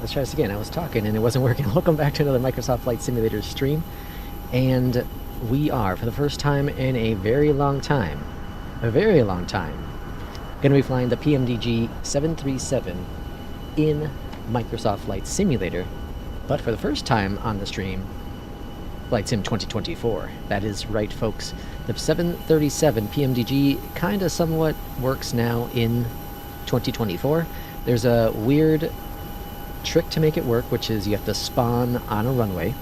let's try this again. I was talking and it wasn't working. Welcome back to another Microsoft Flight Simulator stream. And we are, for the first time in a very long time, going to be flying the Pmdg 737 in Microsoft Flight Simulator. But for the first time on the stream, Flight Sim 2024. That is right, folks. The 737 Pmdg kind of somewhat works now in 2024. There's a weird trick to make it work, which is you have to spawn on a runway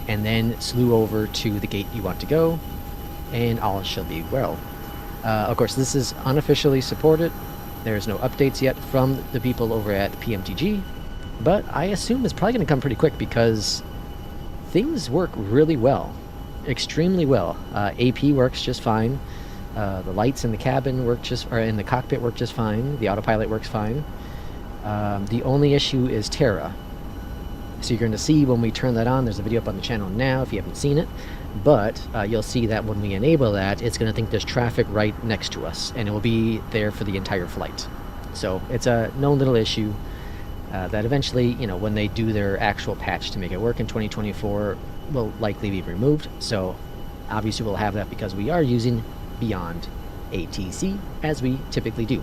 and then slew over to the gate you want to go, and all shall be well. Of course, this is unofficially supported. There's no updates yet from the people over at Pmdg, but I assume it's probably going to come pretty quick because things work really well, extremely well. AP works just fine. The lights in the cabin work or in the cockpit work just fine. The autopilot works fine. The only issue is Terra. So you're going to see when we turn that on, there's a video up on the channel now if you haven't seen it, but you'll see that when we enable that, it's going to think there's traffic right next to us, and it will be there for the entire flight. So it's a known little issue that eventually, you know, when they do their actual patch to make it work in 2024, will likely be removed. So obviously we'll have that because we are using Beyondatc, as we typically do.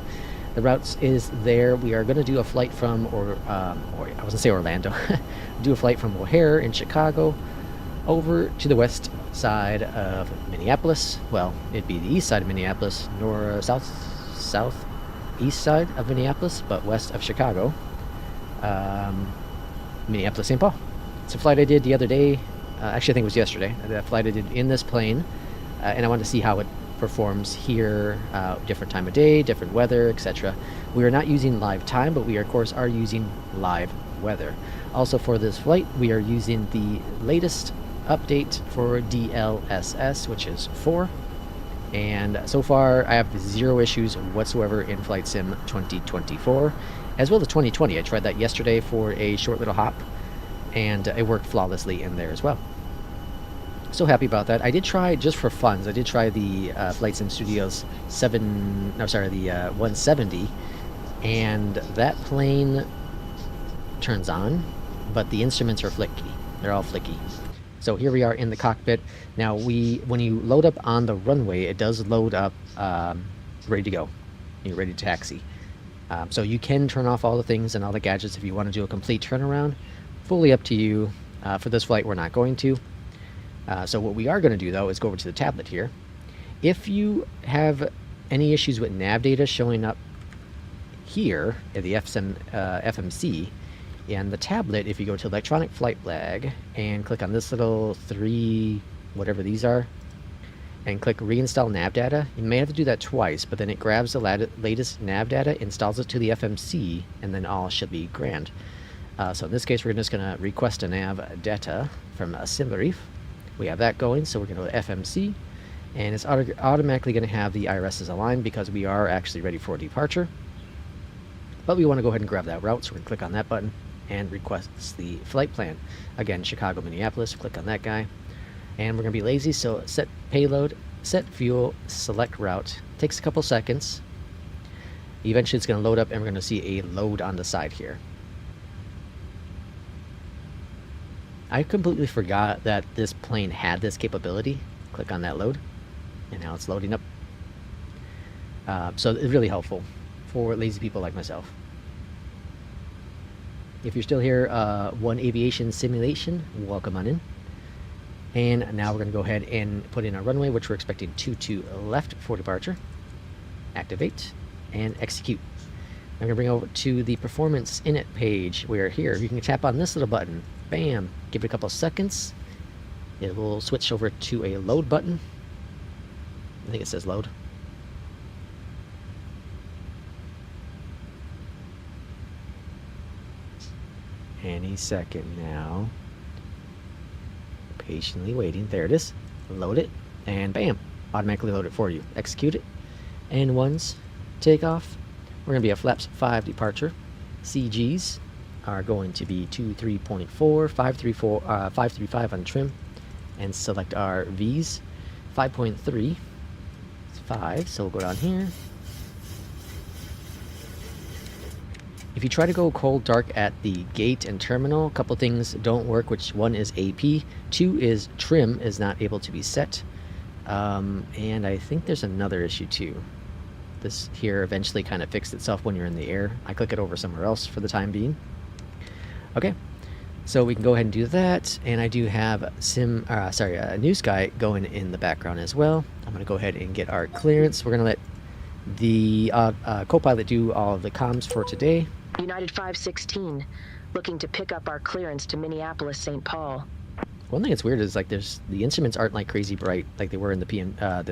The routes is there. We are going to do a flight from, or I was going to say Orlando, do a flight from O'Hare in Chicago over to the west side of Minneapolis. Well, it'd be the east side of Minneapolis, nor southeast side of Minneapolis, but west of Chicago. Minneapolis, St. Paul. It's a flight I did the other day. Actually, I think it was yesterday. That flight I did in this plane, and I wanted to see how it performs here, different time of day, different weather, etc. We are not using live time, but we of course are using live weather. Also for this flight, we are using the latest update for DLSS, which is 4. And so far, I have 0 issues whatsoever in Flight Sim 2024, as well as 2020. I tried that yesterday for a short little hop, and it worked flawlessly in there as well. So happy about that. I did try, just for funs, I did try the Flight Sim Studios 170, and that plane turns on, but the instruments are flicky. They're all flicky. So here we are in the cockpit. Now, when you load up on the runway, it does load up ready to go. You're ready to taxi. So you can turn off all the things and all the gadgets if you want to do a complete turnaround. Fully up to you. For this flight, we're not going to. So what we are going to do, though, is go over to the tablet here. If you have any issues with nav data showing up here at the FMC, and the tablet, if you go to electronic flight lag and click on this little 3, whatever these are, and click reinstall nav data, you may have to do that twice, but then it grabs the latest nav data, installs it to the FMC, and then all should be grand. So in this case, we're just going to request a nav data from Simbarif. We have that going, so we're going to go to FMC, and it's automatically going to have the IRSs aligned because we are actually ready for departure. But we want to go ahead and grab that route, so we're going to click on that button and request the flight plan. Again, Chicago, Minneapolis, click on that guy. And we're going to be lazy, so set payload, set fuel, select route. Takes a couple seconds. Eventually it's going to load up, and we're going to see a load on the side here. I completely forgot that this plane had this capability. Click on that load, and now it's loading up. So it's really helpful for lazy people like myself. If you're still here, one aviation simulation, welcome on in. And now we're going to go ahead and put in our runway, which we're expecting 22 left for departure. Activate and execute. I'm going to bring over to the performance init page. Where here you can tap on this little button. Bam! Give it a couple seconds. It will switch over to a load button. I think it says load. Any second now. Patiently waiting. There it is. Load it, and bam! Automatically load it for you. Execute it. And once takeoff, we're going to be a flaps 5 departure. CGs are going to be 23.4, 535 on trim, and select our V's. 5.3, 5, so we'll go down here. If you try to go cold dark at the gate and terminal, a couple things don't work, which one is AP, 2 is trim is not able to be set, and I think there's another issue too. This here eventually kind of fixed itself when you're in the air. I click it over somewhere else for the time being. Okay, so we can go ahead and do that, and I do have Newsky going in the background as well. I'm going to go ahead and get our clearance. We're going to let the co-pilot do all of the comms for today. United 516, looking to pick up our clearance to Minneapolis, St. Paul. One thing that's weird is like the instruments aren't like crazy bright like they were in the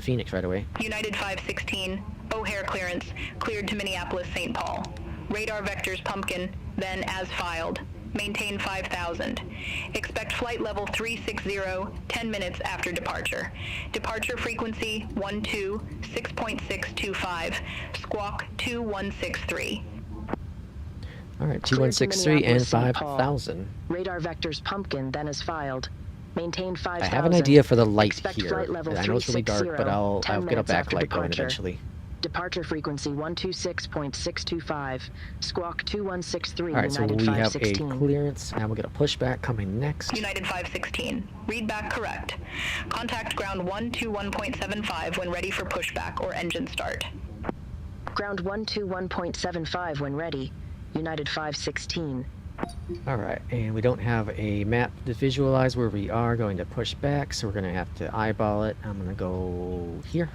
Phoenix right away. United 516, O'Hare clearance, cleared to Minneapolis, St. Paul. Radar vectors pumpkin, then as filed. Maintain 5,000. Expect flight level 360, 10 minutes after departure. Departure frequency 12.6.625. Squawk 2163. All right, 2163 and 5,000. Radar vectors pumpkin, then as filed. Maintain 5,000. I have an idea for the light here. I know it's really dark, but I'll get a backlight going eventually. Departure frequency 126.625. Squawk 2163. All right, United so we have 516. a clearance, and we'll get a pushback coming next. United 516, read back correct. Contact ground 121.75 when ready for pushback or engine start. Ground 121.75 when ready. United 516. All right, and we don't have a map to visualize where we are going to push back, so we're going to have to eyeball it. I'm going to go here,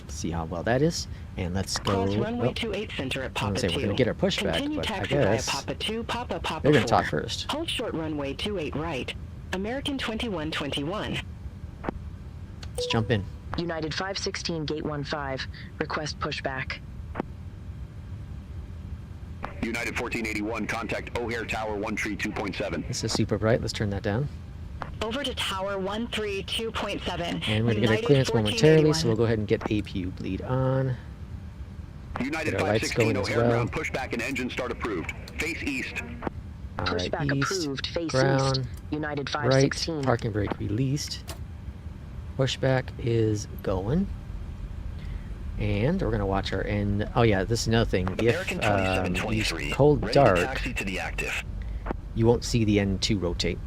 see how well that is, and let's go. Cross runway 28 center at Papa 2. We're going to get our pushback, Continue but I taxi via guess Papa 2, Papa they're going to 4. talk first. Hold short runway 28 right. American 2121. Let's jump in. United 516, gate 15. Request pushback. United 1481, contact O'Hare Tower 132.7. This is super bright. Let's turn that down. Over to Tower 132.7. And we're going to get a clearance momentarily, so we'll go ahead and get APU bleed on. United Get our lights 516, going as O'Hare well. ground pushback and engine start approved. Face east. All right, Pushback east, approved. Face ground, east. United right, 516. parking brake released. Pushback is going. And we're going to watch our end. Oh yeah, this is another thing. American If 2723, cold ready dark, to taxi to the active. you won't see the N2 rotate.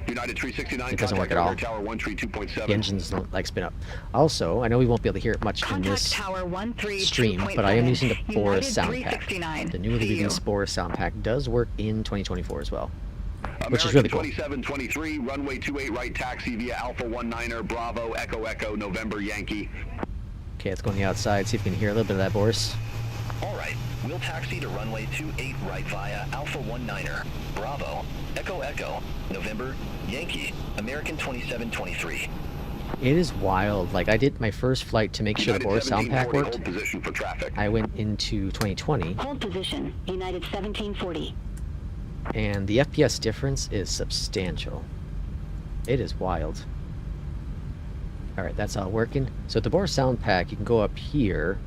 United 369, It doesn't work contact at all. O'Hare Tower 132.7. The engines don't like spin up. Also, I know we won't be able to hear it much in Contact this Tower 132.7. stream, but I am using the Boris United sound pack. 369. The newly See you. released Boris sound pack does work in 2024 as well, American which is really cool. 2723, runway 28 right, taxi via Alpha 19er, Bravo, Echo, November, Yankee. Okay, let's go on the outside, see if we can hear a little bit of that, Boris. All right, we'll taxi to runway 28 right via Alpha 19er, Bravo, Echo, November, Yankee, American 2723. It is wild. Like, I did my first flight to make sure the United Boris sound pack 1740, worked. hold position for traffic. I went into 2020, Hold position. United 1740. and the FPS difference is substantial. It is wild. Alright, that's all working. So at the Boris sound pack, you can go up here,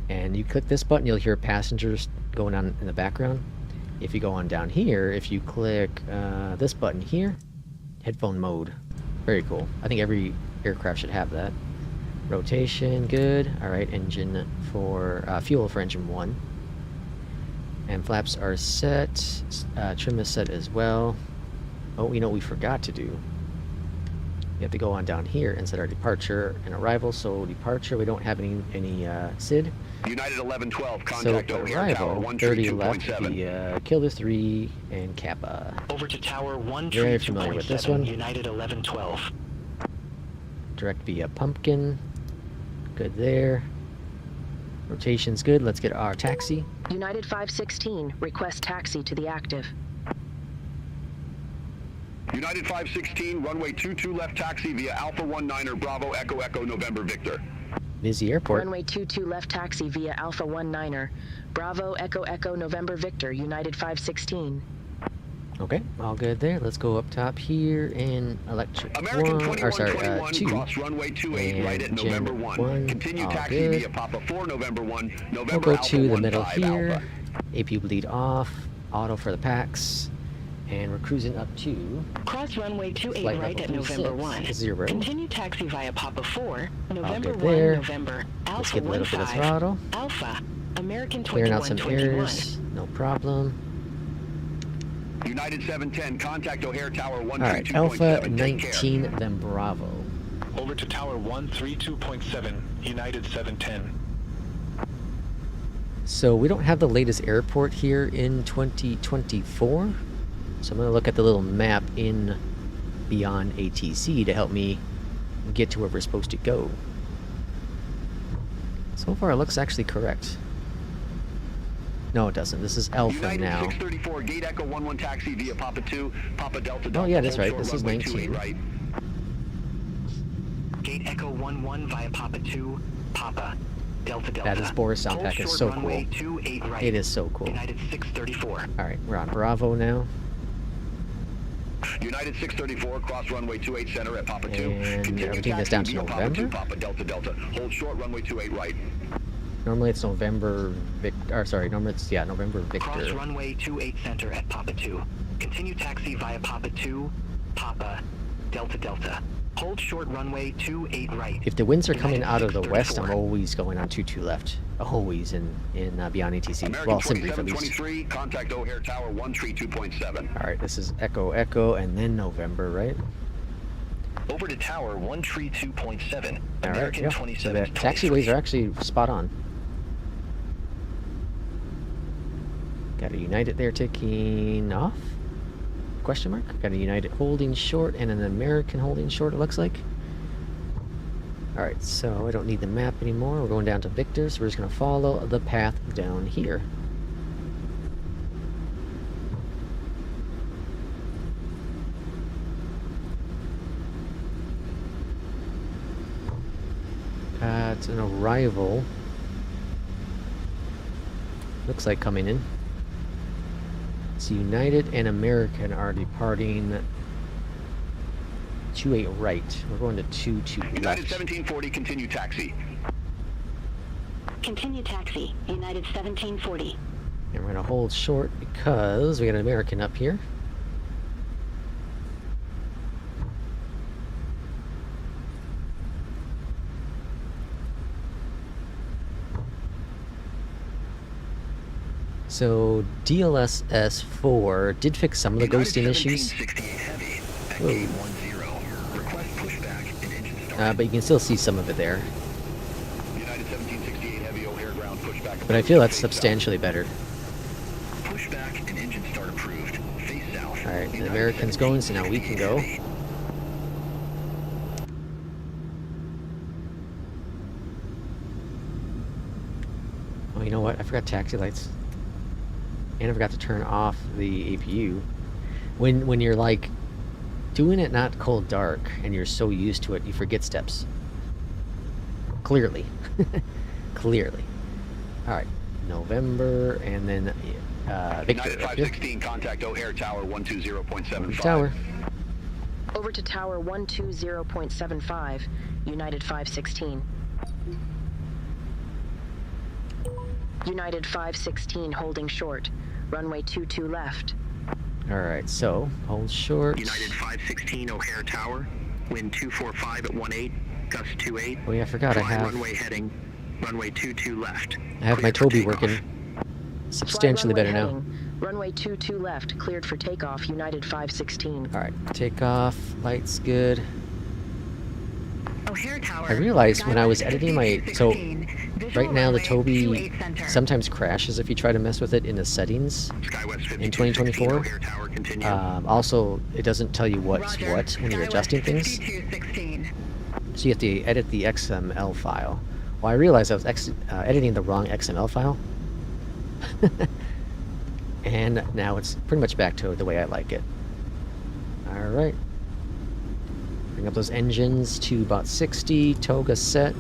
and you click this button, you'll hear passengers going on in the background. If you go on down here, if you click this button here, headphone mode. Very cool. I think every aircraft should have that. Rotation, good. Alright, engine for, fuel for engine 1. And flaps are set. Trim is set as well. Oh, you know what we forgot to do? We have to go on down here and set our departure and arrival. So departure, we don't have any SID. United 1112, So contact O'Hare Tower arrival, 30 left, 132.7. the Killer 3 and Kappa. Over to Tower Very familiar with this 132.7. one. United 1112. Direct via Pumpkin. Good there. Rotation's good. Let's get our taxi. United 516, request taxi to the active. United 516, runway 22 left, taxi via Alpha 19er, Bravo, Echo, November, Victor. Busy airport. Runway 22 left taxi via Alpha 19er. Bravo, Echo, November, Victor. United 516. Okay, all good there. Let's go up top here in electric American 1, or sorry, 2121, 2. cross runway 28 right at and November Gen 1. 1, Continue all taxi good. via Papa 4, November 1, We'll November go Alpha to the middle 15 here. Alpha. AP bleed off. Auto for the packs. And we're cruising up to Cross runway 28 flight right level at November 36, 1. 0. Continue taxi via Papa 4, November good 1, there. November, Let's Alpha get a little bit of 15, throttle. Alpha, American Clearing out some 2121. errors. no problem. United 710, contact O'Hare Tower All right, 132.7. Alpha Take care. 19, then Bravo. Over to Tower 132.7, United 710. So we don't have the latest airport here in 2024. So I'm going to look at the little map in Beyondatc to help me get to where we're supposed to go. So far, it looks actually correct. No, it doesn't. This is Alpha United now. 634, Gate Echo 11 taxi via Papa 2, Papa Delta Delta. Oh, yeah, that's hold right. short This is runway 19. 28 right. Gate Echo 11 via Papa 2, Papa Delta Delta. That is Boris sound Hold pack. It's short so runway cool. 28 right. It is so cool. United 634. All right, we're on Bravo now. United 634, cross runway 28 center at Papa 2. And Continue everything is taxi down to via Papa 2, November. Papa Delta Delta. Hold short runway 28 right. Normally it's November November Cross Victor. runway 28 center at Papa 2. Continue taxi via Papa 2, Papa Delta Delta. Hold short runway 28 right. If the winds are coming United out of the west, I'm 634. always going on 22 left. Always in Beyondatc. American Well, simply for least. 2723, contact O'Hare Tower 132.7. All right, this is Echo Echo and then November, right? Over to Tower 132.7. All right, American yeah. So 27. the taxiways are actually spot on. Got a United there taking off? Question mark? Got a United holding short and an American holding short, it looks like. Alright, so I don't need the map anymore. We're going down to Victor, so we're just going to follow the path down here. It's an arrival. Looks like coming in. So United and American are departing 28 right. We're going to 22 United left. 1740, continue taxi. Continue taxi, United 1740. And we're going to hold short because we got an American up here. So DLSS4 did fix some of the ghosting issues, 1768 heavy at Whoa. gate 10. Request pushback and engine start. but you can still see some of it there. United 1768 heavy O'Hare ground pushback. But I feel that's face south. substantially better. Pushback and engine start approved. Face south. All right, the United American's going, so now we can go. 1768 heavy. Oh, you know what? I forgot taxi lights. And I forgot to turn off the APU. When you're like doing it not cold dark and you're so used to it, you forget steps. Clearly. Clearly. Alright. November and then Victor. United up here. 516, contact O'Hare Tower 120.75. Tower. Over to Tower 120.75, United 516. United 516 holding short. Runway 22 left. Alright, so hold short. United 516 O'Hare Tower, wind 245 at 18, gust 28. Oh yeah, I forgot I Fly have runway heading, runway 22 left. I have my Clear for Toby takeoff. working substantially Fly better runway now. heading. Runway 22 left, cleared for takeoff, United 516. Alright, takeoff, lights good. O'Hare Tower. I realized when I was Skywest editing my 5216, visual right now the runway Toby 28 center. sometimes crashes if you try to mess with it in the settings. Skywest In 5216 2024, O'Hare Tower, continue. Also, it doesn't tell you what's Roger. what when you're Skywest adjusting things. 5216. So you have to edit the XML file. Well, I realized I was editing the wrong XML file. And now it's pretty much back to the way I like it. Alright. Bring up those engines to about 60. Toga set.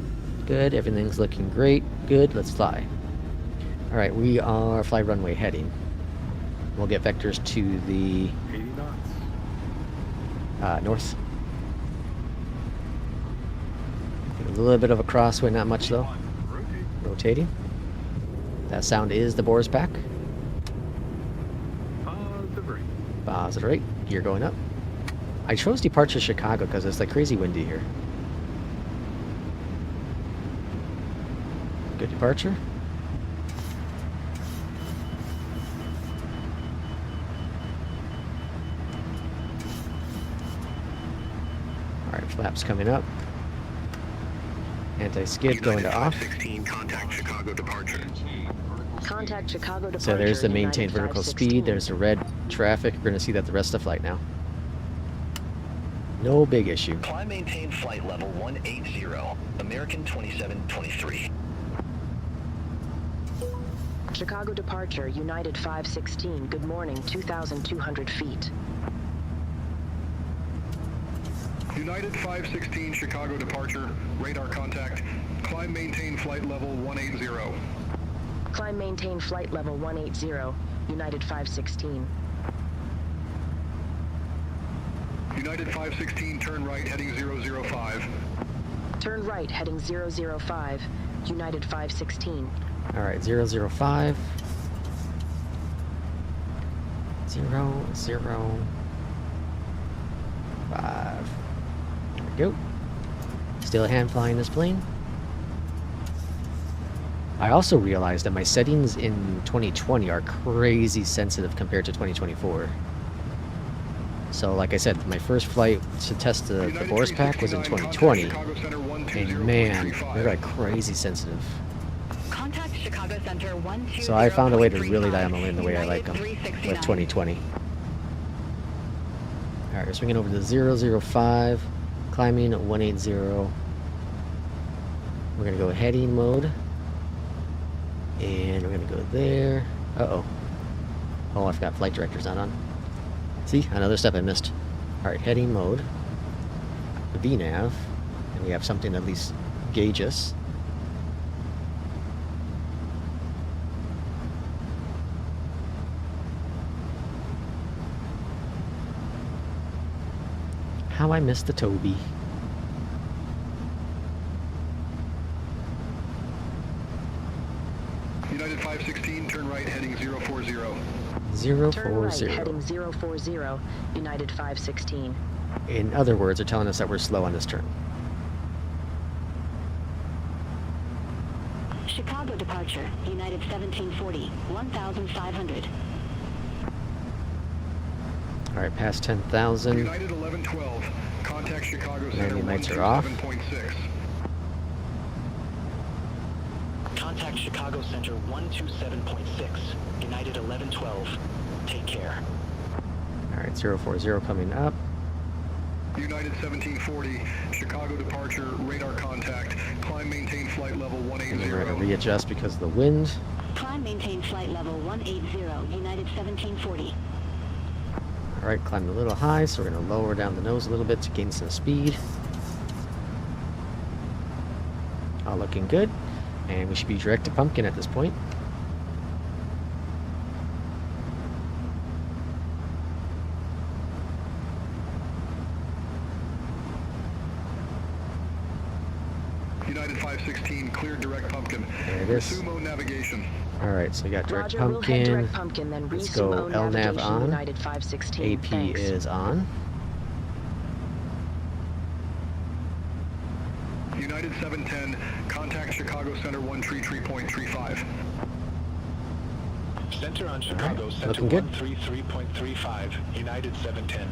Good. Everything's looking great. Good. Let's fly. Alright, we are fly runway heading. We'll get vectors to the 80 knots. north. A little bit of a crosswind, not much though. Rotate. Rotating. That sound is the Boris pack. Positive right. Positive right. Gear going up. I chose departure Chicago because it's like crazy windy here. Good departure. Alright, flaps coming up. Anti-skid going to off. 516, contact Chicago departure. Contact Chicago departure. So there's the maintain United vertical 516. speed. There's the red traffic. We're going to see that the rest of the flight now. No big issue. Climb maintain flight level 180, American 2723. Chicago departure, United 516. Good morning, 2,200 feet. United 516, Chicago departure, radar contact, climb maintain flight level 180. Climb maintain flight level 180, United 516. United 516, turn right heading 005. Turn right heading 005, United 516. Alright, 005. 0, 0, 5. There we go. Still hand flying this plane. I also realized that my settings in 2020 are crazy sensitive compared to 2024. So, like I said, my first flight to test the Force Pack was in 2020, and man, they're like crazy sensitive. Contact Chicago Center 120. So I found a way to really dial them in the way I like them with 2020. Alright, we're swinging over to 005, climbing 180. We're going to go heading mode. And we're going to go there. Uh-oh. Oh, I forgot flight director's not on. See? Another step I missed. Alright, heading mode. The VNav. And we have something to at least gauge us. How I missed the Toby. United 516, turn right heading 040. 040. Turn right heading 040, United 516. In other words, they're telling us that we're slow on this turn. Chicago departure, United 1740, 1,500. Alright, past 10,000. United 1112, contact Chicago Center Landing lights are off. 127.6. Contact Chicago Center 127.6, United 1112. Take care. Alright, 040 coming up. United 1740, Chicago departure, radar contact, climb maintain flight level And 180. then we're going to readjust because of the wind. Climb maintain flight level 180, United 1740. Alright, climbed a little high, so we're going to lower down the nose a little bit to gain some speed. All looking good. And we should be direct to Pumpkin at this point. United 516, cleared direct Pumpkin. There it is. Sumo navigation. Alright, so we got direct Roger, we'll head Pumpkin. direct Pumpkin, then Let's go re-sumo LNAV navigation, on. United 516. AP Thanks. is on. United 710, contact Chicago Center 133.35. Center on Chicago, Center looking good. 133.35, United 710.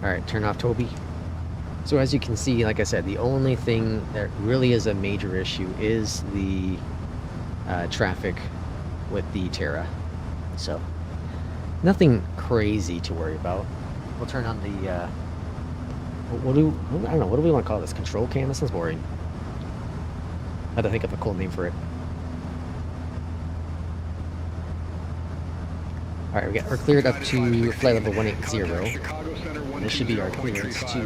Alright, turn off Toby. So as you can see, like I said, the only thing that really is a major issue is the traffic with the Terra. So, nothing crazy to worry about. We'll turn on the, I don't know, what do we want to call this? Control cam? This sounds boring. I had to think of a cool name for it. Alright, we're cleared up to flight level 180. This should be our clearance to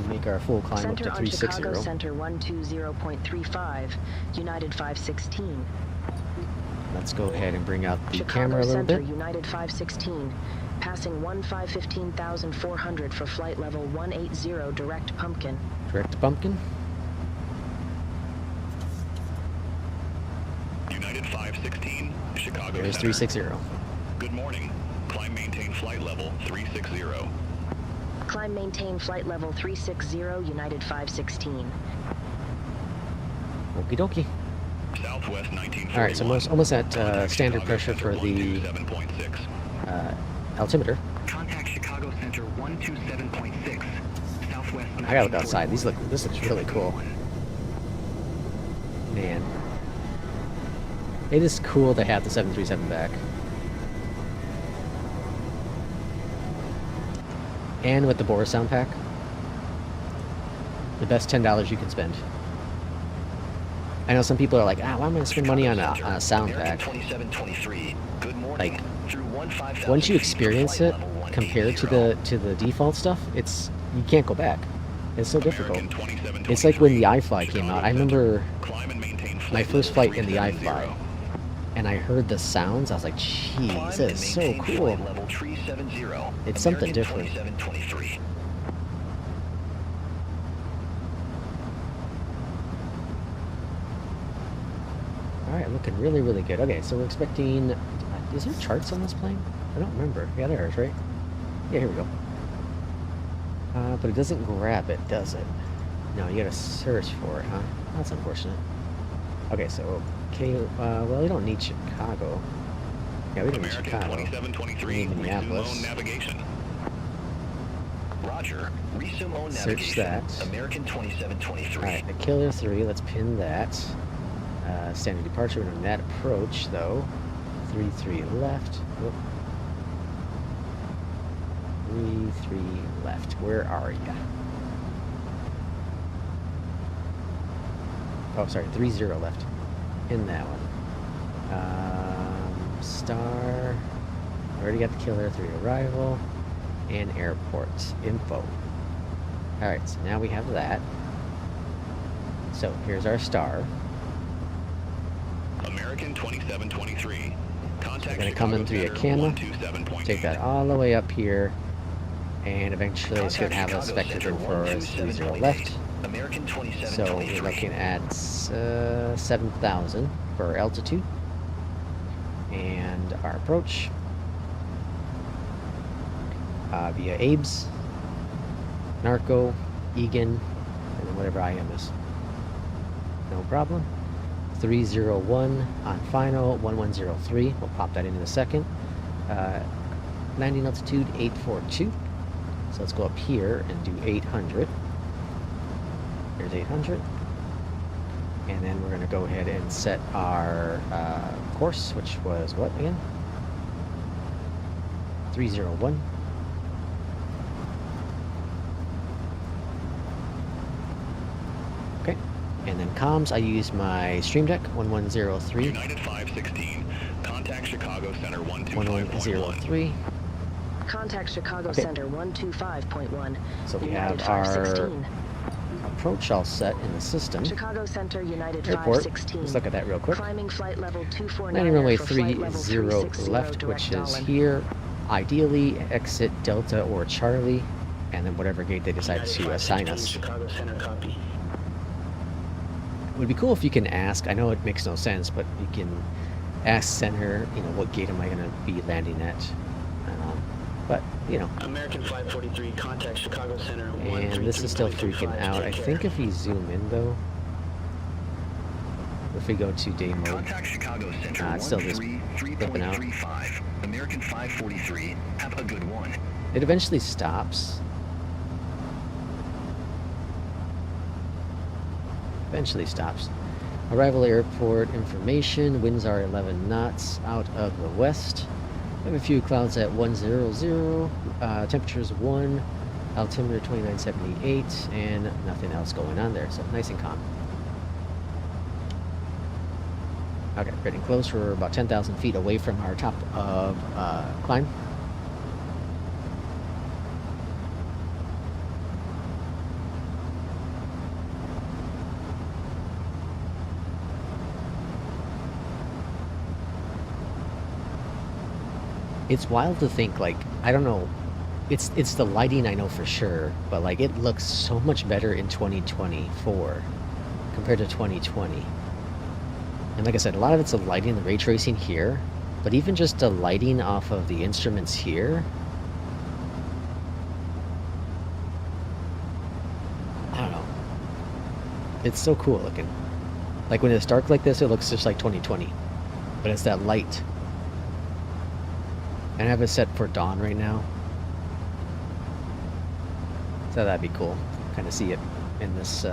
make our full climb Center up to on Chicago 360. Center 120.35, United 516. Let's go ahead and bring out the Chicago camera a little Center, bit. United 516, passing 15,400 for flight level 180, direct Pumpkin. Direct to Pumpkin. United 516, Chicago There's Center. 360. Good morning. Climb maintain flight level 360. Climb maintain flight level 360, United 516. Okie dokie. Southwest 1941. Alright, so almost at standard pressure for the altimeter. Contact Chicago Chicago Center 127.6. Southwest. I gotta look outside. This looks really cool. Man. It is cool to have the 737 back. And with the Boris sound pack. The best $10 you can spend. I know some people are like, why am I going to spend money on a sound pack? Like, once you experience it, compared to the default stuff, you can't go back. It's so difficult. It's like when the iFly came out. I remember my first flight in the iFly, and I heard the sounds. I was like, "Jeez, that is so cool." It's something different. All right, looking really, really good. Okay, so we're expecting. Is there charts on this plane? I don't remember. Yeah, there is, right? Yeah, here we go. But it doesn't grab it, does it? No, you gotta search for it, huh? That's unfortunate. Okay, so, well, we don't need Chicago. Yeah, we don't need Chicago. We need Minneapolis. Navigation. Roger. Resume own Search navigation. that. American 2723. Alright, the Killer 3, let's pin that. Standard departure, we're on that approach, though. 3 left. Whoop. 3 left. Where are ya? Oh, sorry, 30 left. In that one. Star. Already got the Killer 3 arrival. And airport info. Alright, so now we have that. So here's our star. American 2723. We're going to come in through your camera, take that all the way up here, and eventually it's going to have us vectored in for 30 left. So we're looking at 7,000 for our altitude. And our approach via Abe's, Narco, Egan, and then whatever IM is. No problem. 301 on final, 1103. We'll pop that in a second. Landing altitude 842. So let's go up here and do 800. There's 800. And then we're going to go ahead and set our course, which was what again? 301. Okay. And then comms, I use my Stream Deck 1103. United 516. Contact Chicago Center 1103. Contact Chicago Center 125.1. So we United have our 516. approach all set in the system. Chicago Center United Airport. 516. Let's look at that real quick. Climbing flight level 249 Landing runway for flight 30 level 360 left, which direct is Dolan. here. Ideally, exit Delta or Charlie, and then whatever gate they decide to assign us. Chicago Center copy. It would be cool if you can ask. I know it makes no sense, but you can ask center, what gate am I going to be landing at? But, American 543, contact Chicago Center. and this is still freaking out. I think if we zoom in, though, if we go to day mode, Contact Chicago Center it's still just flipping out. 133.35. American 543. Have a good one. It eventually stops. Arrival airport information. Winds are 11 knots out of the west. We have a few clouds at 100. Temperature's 1. Altimeter 2978. And nothing else going on there. So nice and calm. Okay, getting close. We're about 10,000 feet away from our top of climb. It's wild to think, I don't know, it's the lighting, I know for sure, but it looks so much better in 2024 compared to 2020. And like I said, a lot of it's the lighting, the ray tracing here, but even just the lighting off of the instruments here, I don't know, it's so cool looking. When it's dark like this, it looks just like 2020, but it's that light. And I have it set for dawn right now. So that'd be cool. Kind of see it in this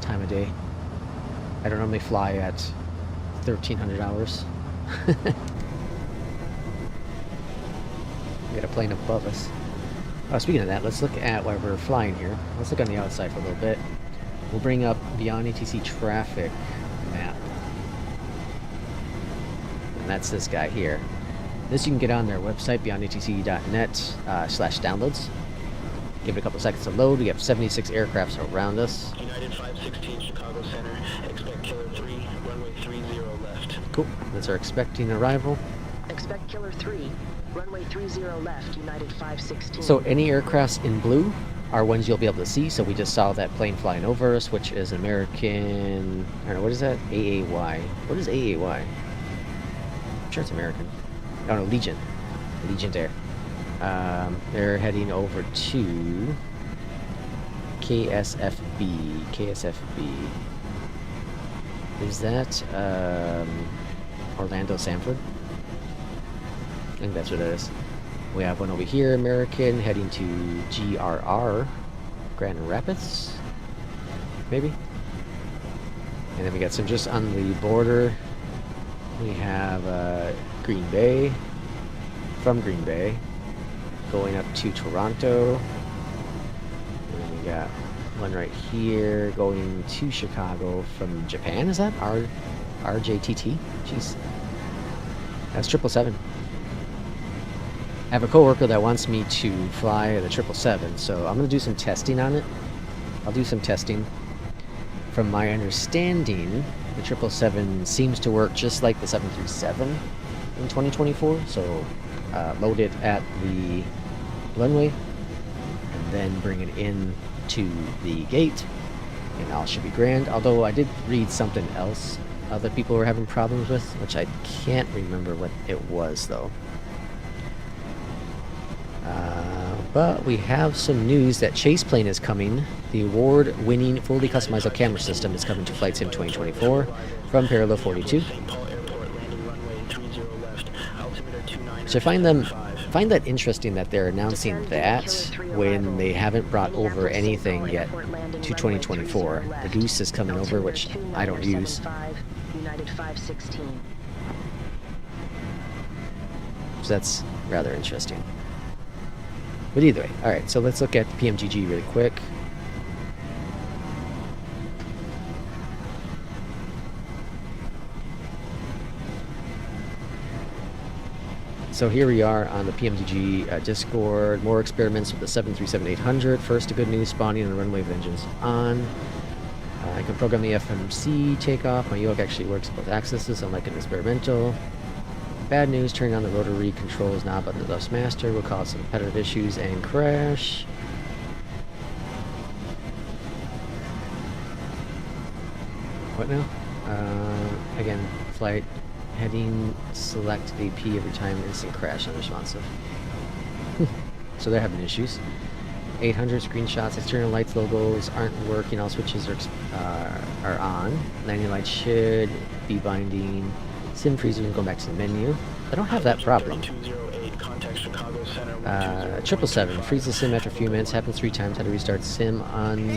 time of day. I don't normally fly at 1300 hours. We got a plane above us. Oh, speaking of that, let's look at why we're flying here. Let's look on the outside for a little bit. We'll bring up Beyondatc traffic map. And that's this guy here. This you can get on their website, beyondatc.net/downloads. Give it a couple seconds to load. We have 76 aircrafts around us. United 516 Chicago Center, expect Killer 3, runway 30 left. Cool. That's our expecting arrival. Expect Killer 3, runway 30 left, United 516. So any aircrafts in blue are ones you'll be able to see. So we just saw that plane flying over us, which is American... I don't know, what is that? AAY. What is AAY? I'm sure it's American. Oh no, Legion. Legion Air. They're heading over to KSFB. KSFB. Is that Orlando Sanford? I think that's what it is. We have one over here, American, heading to GRR, Grand Rapids, maybe? And then we got some just on the border. We have Green Bay, from Green Bay, going up to Toronto. And then we got one right here going to Chicago from Japan. Is that RJTT? Jeez. That's 777. I have a coworker that wants me to fly the 777, so I'm going to do some testing on it. I'll do some testing. From my understanding, the 777 seems to work just like the 737 in 2024, so load it at the runway and then bring it in to the gate and all should be grand. Although I did read something else that people were having problems with, which I can't remember what it was though. But we have some news that Chase Plane is coming. The award-winning fully customizable camera system is coming to Flight Sim 2024 from Parallel 42. So I find that interesting that they're announcing that when they haven't brought over anything yet to 2024. The Goose is coming over, which I don't use. So that's rather interesting. But either way, alright, so let's look at the Pmdg really quick. So here we are on the Pmdg Discord. More experiments with the 737-800. First, a good news, spawning and runway of engines on. I can program the FMC takeoff. My UOC actually works with both axes, unlike an experimental. Bad news, turning on the rotary controls knob on the Dustmaster will cause some repetitive issues and crash. What now? Again, flight heading, select AP every time, instant crash unresponsive. So they're having issues. 800 screenshots, external lights logos aren't working, all switches are on. Landing lights should be binding. Sim freezer and go back to the menu. I don't have that problem. 777 freeze the sim after a few minutes. Happens 3 times. How to restart sim on.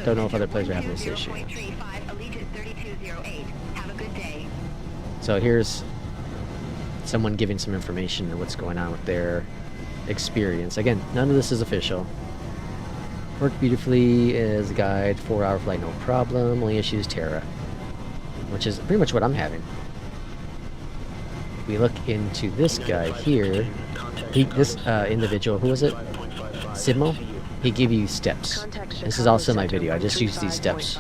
Don't know if other players are having this issue. So here's someone giving some information on what's going on with their experience. Again, none of this is official. Worked beautifully as a guide. 4-hour flight, no problem. Only issue is Terra, which is pretty much what I'm having. We look into this guy here. This individual, who was it? Simo? He gave you steps. This is also my video. I just used these steps.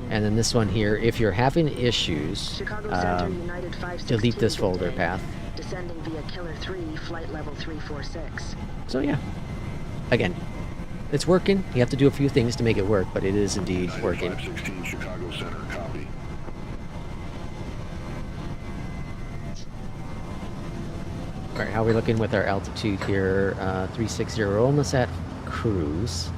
And then this one here, if you're having issues, delete this folder path. Descending via Killer 3, flight level 346. So yeah, again, it's working. You have to do a few things to make it work, but it is indeed working. 516 Chicago Center, copy. Alright, how are we looking with our altitude here? 360, almost at cruise.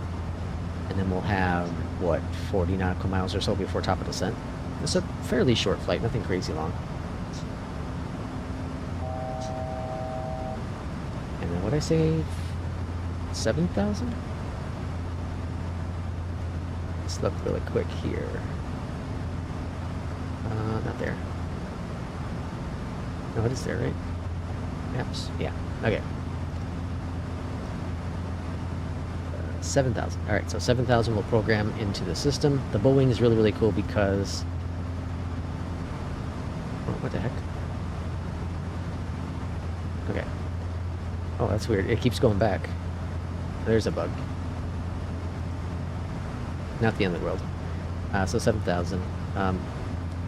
And then we'll have, what, 40 nautical miles or so before top of descent. It's a fairly short flight, nothing crazy long. And then what'd I say? 7,000? Let's look really quick here. Not there. No, it is there, right? Maps? Yeah. Okay. 7,000. All right, so 7,000 will program into the system. The Boeing is really, really cool because... Oh, what the heck? Okay. Oh, that's weird. It keeps going back. There's a bug. Not the end of the world. So 7,000.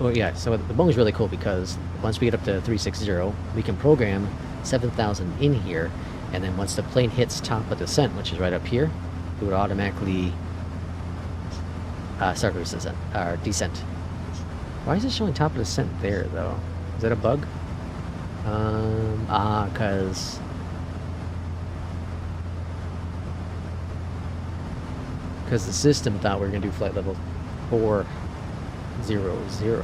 Oh yeah, so the Boeing is really cool because once we get up to 360, we can program 7,000 in here, and then once the plane hits top of descent, which is right up here, it would automatically start descent, or descent. Why is it showing top of descent there, though? Is that a bug? Because the system thought we were going to do flight level 400.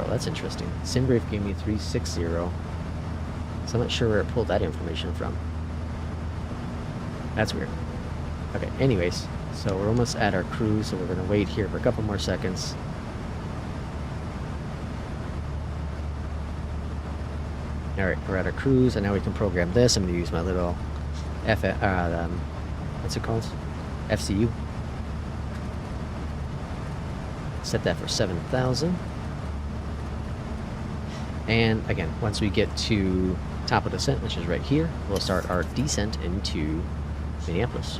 That's interesting. SimBrief gave me 360, so I'm not sure where it pulled that information from. That's weird. Okay, anyways, so we're almost at our cruise, so we're going to wait here for a couple more seconds. Alright, we're at our cruise, and now we can program this. I'm going to use my little what's it called? FCU. Set that for 7,000. And again, once we get to top of descent, which is right here, we'll start our descent into Minneapolis.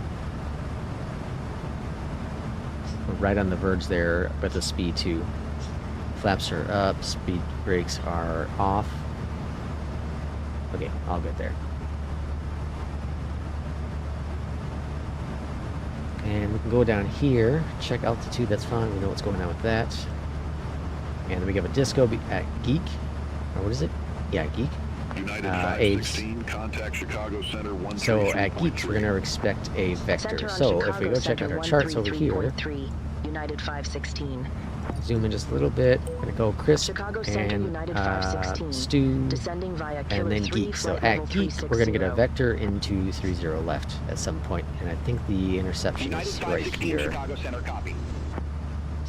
We're right on the verge there, but the speed 2. Flaps are up, speed brakes are off. Okay, all good there. And we can go down here, check altitude, that's fine, we know what's going on with that. And then we have a disco at Geek, or what is it? Yeah, Geek. United Aves. 516, contact Chicago Center 133.3. So at Geeks, we're going to expect a vector. So if we go check out our charts over here, United 516. zoom in just a little bit, we're going to go Crisp Chicago Center, and United 516. Stew, Descending via and Killer then 3, Geek. So flight at level Geek, we're going to get a 360. vector into 30 left at some point, and I think the interception United is right 516 here. Chicago Center, copy.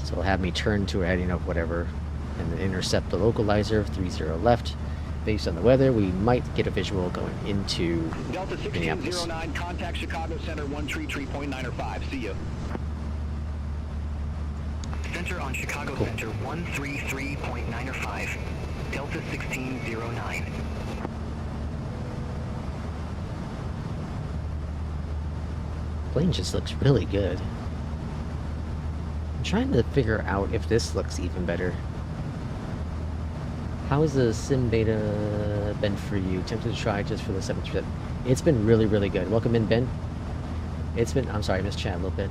So it'll have me turn to a heading of whatever, and then intercept the localizer of 30 left. Based on the weather, we might get a visual going into Delta Minneapolis. 1609, contact Chicago Center 133.905. See you. Center on Chicago Cool. Center 133.905. Delta 1609. Plane just looks really good. I'm trying to figure out if this looks even better. How has the sim beta been for you? Tempted to try just for the 7%. It's been really, really good. Welcome in, Ben. It's been, I'm sorry, I missed chat a little bit.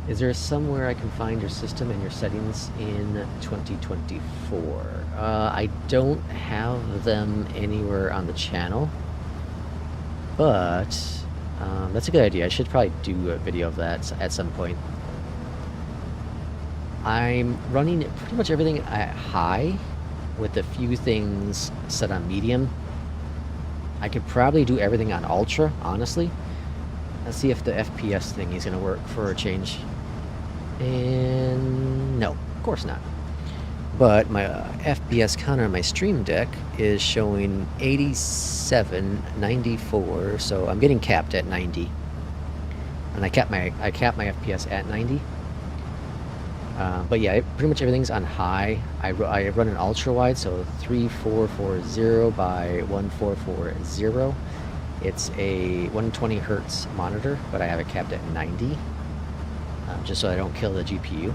Is there somewhere I can find your system and your settings in 2024? I don't have them anywhere on the channel, but that's a good idea. I should probably do a video of that at some point. I'm running pretty much everything at high, with a few things set on medium. I could probably do everything on ultra, honestly. Let's see if the FPS thing is going to work for a change. And no, of course not. But my FPS counter on my Stream Deck is showing 87, 94, so I'm getting capped at 90. And I capped my FPS at 90. But yeah, pretty much everything's on high. I run an ultra wide, so 3440 by 1440. It's a 120 hertz monitor, but I have it capped at 90, just so I don't kill the GPU.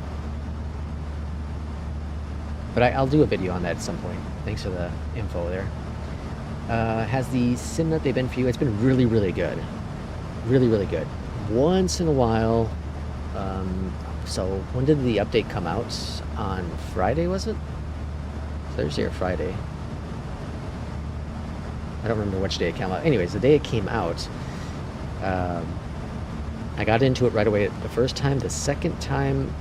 But I'll do a video on that at some point. Thanks for the info there. Has the sim update been for you? It's been really, really good. Really, really good. Once in a while, so when did the update come out? On Friday, was it? Thursday or Friday? I don't remember which day it came out. Anyways, the day it came out, I got into it right away the first time. The second time,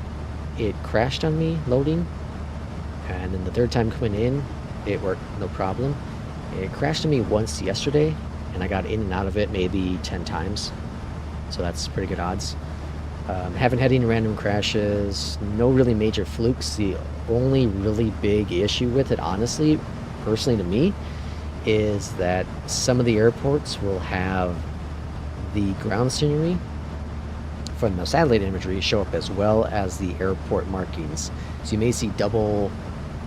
it crashed on me loading. And then the third time coming in, it worked no problem. It crashed on me once yesterday, and I got in and out of it maybe 10 times. So that's pretty good odds. Haven't had any random crashes, no really major flukes. The only really big issue with it, honestly, personally to me, is that some of the airports will have the ground scenery from the satellite imagery show up as well as the airport markings. So you may see double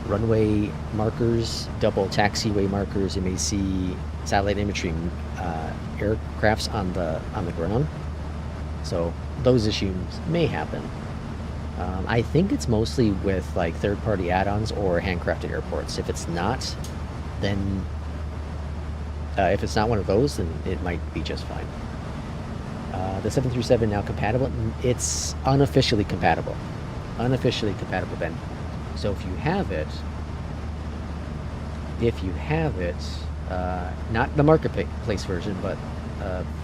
runway markers, double taxiway markers. You may see satellite imagery aircrafts on the ground. So those issues may happen. I think it's mostly with like third-party add-ons or handcrafted airports. If it's not, then if it's not one of those, then it might be just fine. The 737 now compatible. It's unofficially compatible. Unofficially compatible, Ben. So if you have it, not the marketplace version, but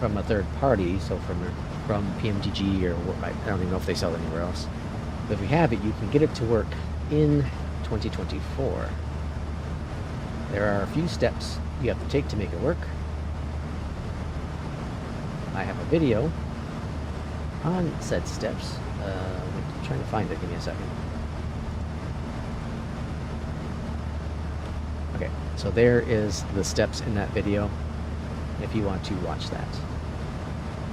from a third party, so from Pmdg or I don't even know if they sell it anywhere else. But if you have it, you can get it to work in 2024. There are a few steps you have to take to make it work. I have a video on said steps. I'm trying to find it. Give me a second. Okay, so there is the steps in that video if you want to watch that.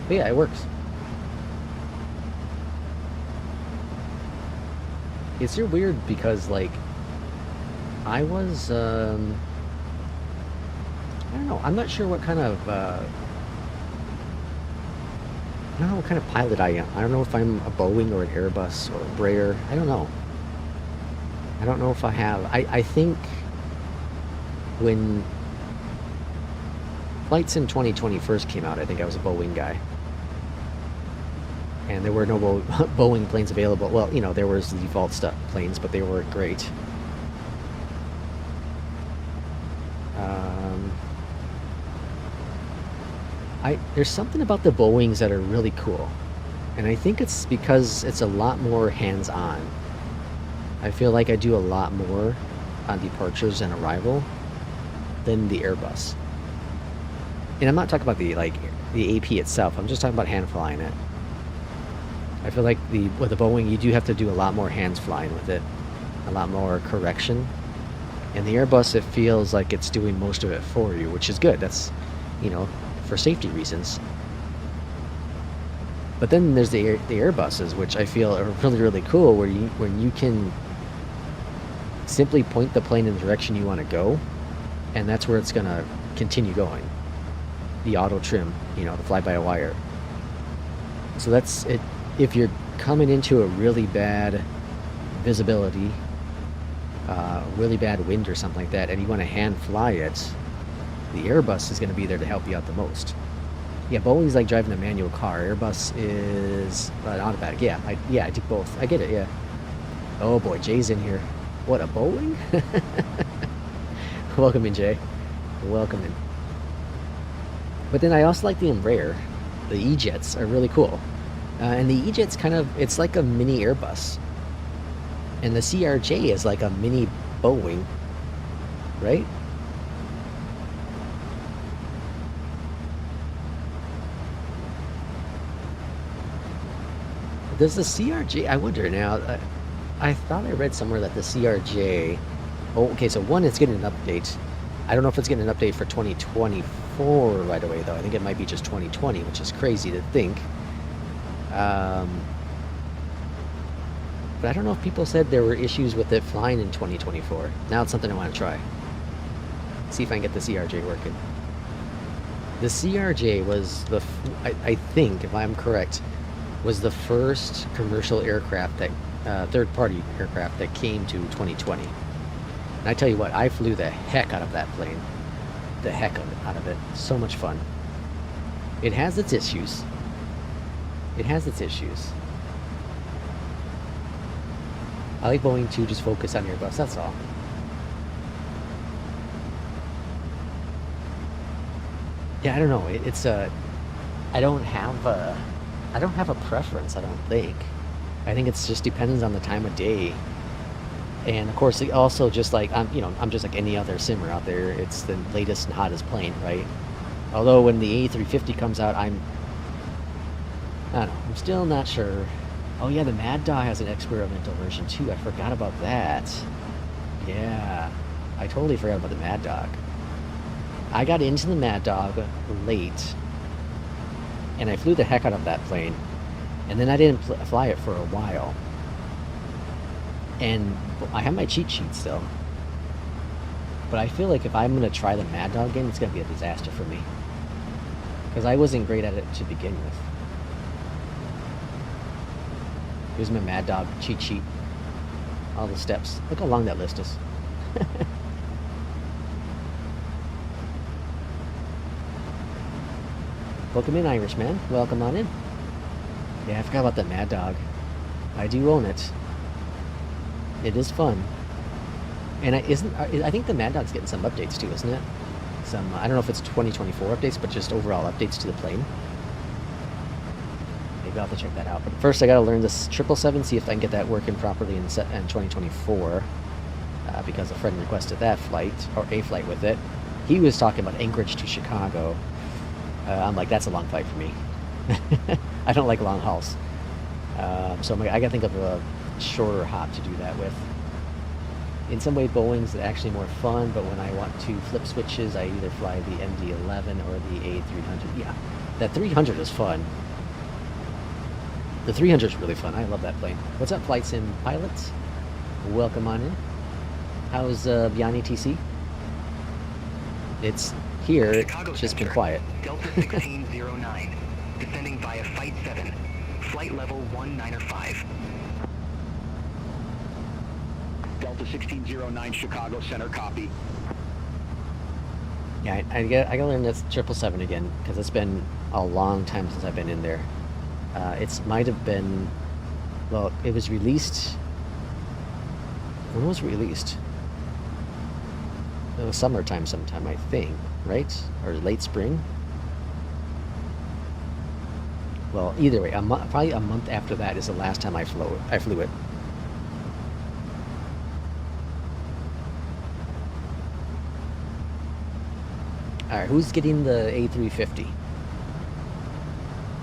But yeah, it works. It's weird because, like, I was, I don't know, I'm not sure what kind of, I don't know what kind of pilot I am. I don't know if I'm a Boeing or an Airbus or a Brayer. I don't know. I don't know if I have. I think when flights in 2020 first came out, I think I was a Boeing guy. And there were no Boeing planes available. Well, you know, there was the default stuff planes, but they weren't great. There's something about the Boeings that are really cool. And I think it's because it's a lot more hands-on. I feel like I do a lot more on departures and arrival than the Airbus. And I'm not talking about the AP itself. I'm just talking about hand flying it. I feel like with the Boeing, you do have to do a lot more hands flying with it, a lot more correction. And the Airbus, it feels like it's doing most of it for you, which is good. That's, you know, for safety reasons. But then there's the Airbuses, which I feel are really, really cool, when you can simply point the plane in the direction you want to go, and that's where it's going to continue going. The auto trim, you know, the fly-by-wire. So that's it. If you're coming into a really bad visibility, really bad wind or something like that, and you want to hand fly it, the Airbus is going to be there to help you out the most. Yeah, Boeing's like driving a manual car. Airbus is automatic. Yeah, I do both. I get it, yeah. Oh boy, Jay's in here. What, a Boeing? Welcome in, Jay. Welcome in. But then I also like the Embraer. The E-Jets are really cool. And the E-Jet's it's like a mini Airbus. And the CRJ is like a mini Boeing, right? Does the CRJ, I wonder now, I thought I read somewhere that the CRJ, oh, okay, so one, it's getting an update. I don't know if it's getting an update for 2024 right away, though. I think it might be just 2020, which is crazy to think. But I don't know if people said there were issues with it flying in 2024. Now it's something I want to try. See if I can get the CRJ working. The CRJ was I think, if I'm correct, was the first commercial aircraft that, third-party aircraft that came to 2020. And I tell you what, I flew the heck out of that plane. The heck out of it. So much fun. It has its issues. It has its issues. I like Boeing to just focus on Airbus, that's all. Yeah, I don't know. It's I don't have a preference, I don't think. I think it's just depends on the time of day. And of course, also just like I'm just like any other simmer out there. It's the latest and hottest plane, right? Although when the A350 comes out, I don't know, I'm still not sure. Oh yeah, the Mad Dog has an experimental version too. I forgot about that. Yeah, I totally forgot about the Mad Dog. I got into the Mad Dog late, and I flew the heck out of that plane, and then I didn't fly it for a while. And I have my cheat sheet still. But I feel like if I'm going to try the Mad Dog game, it's going to be a disaster for me. Because I wasn't great at it to begin with. Here's my Mad Dog cheat sheet. All the steps. Look how long that list is. Welcome in, Irishman. Welcome on in. Yeah, I forgot about the Mad Dog. I do own it. It is fun. And I think the Mad Dog's getting some updates too, isn't it? Some, I don't know if it's 2024 updates, but just overall updates to the plane. Maybe I'll have to check that out. But first I gotta learn this 777, see if I can get that working properly in 2024. Because a friend requested that flight, or a flight with it. He was talking about Anchorage to Chicago. I'm like, that's a long flight for me. I don't like long hauls. So I gotta think of a shorter hop to do that with. In some way, Boeing's actually more fun, but when I want to flip switches, I either fly the MD-11 or the A300. Yeah, that 300 is fun. The 300 is really fun. I love that plane. What's up, Flight Sim pilots? Welcome on in. How's Beyondatc? It's here. It's just been quiet. Delta 1609, descending via Flight 7, flight level 195. Delta 1609, Chicago Center, copy. Yeah, I gotta learn this 777 again, because it's been a long time since I've been in there. It might have been, well, it was released, when was it released? It was summertime sometime, I think, right? Or late spring? Well, either way, probably a month after that is the last time I flew it. Alright, who's getting the A350?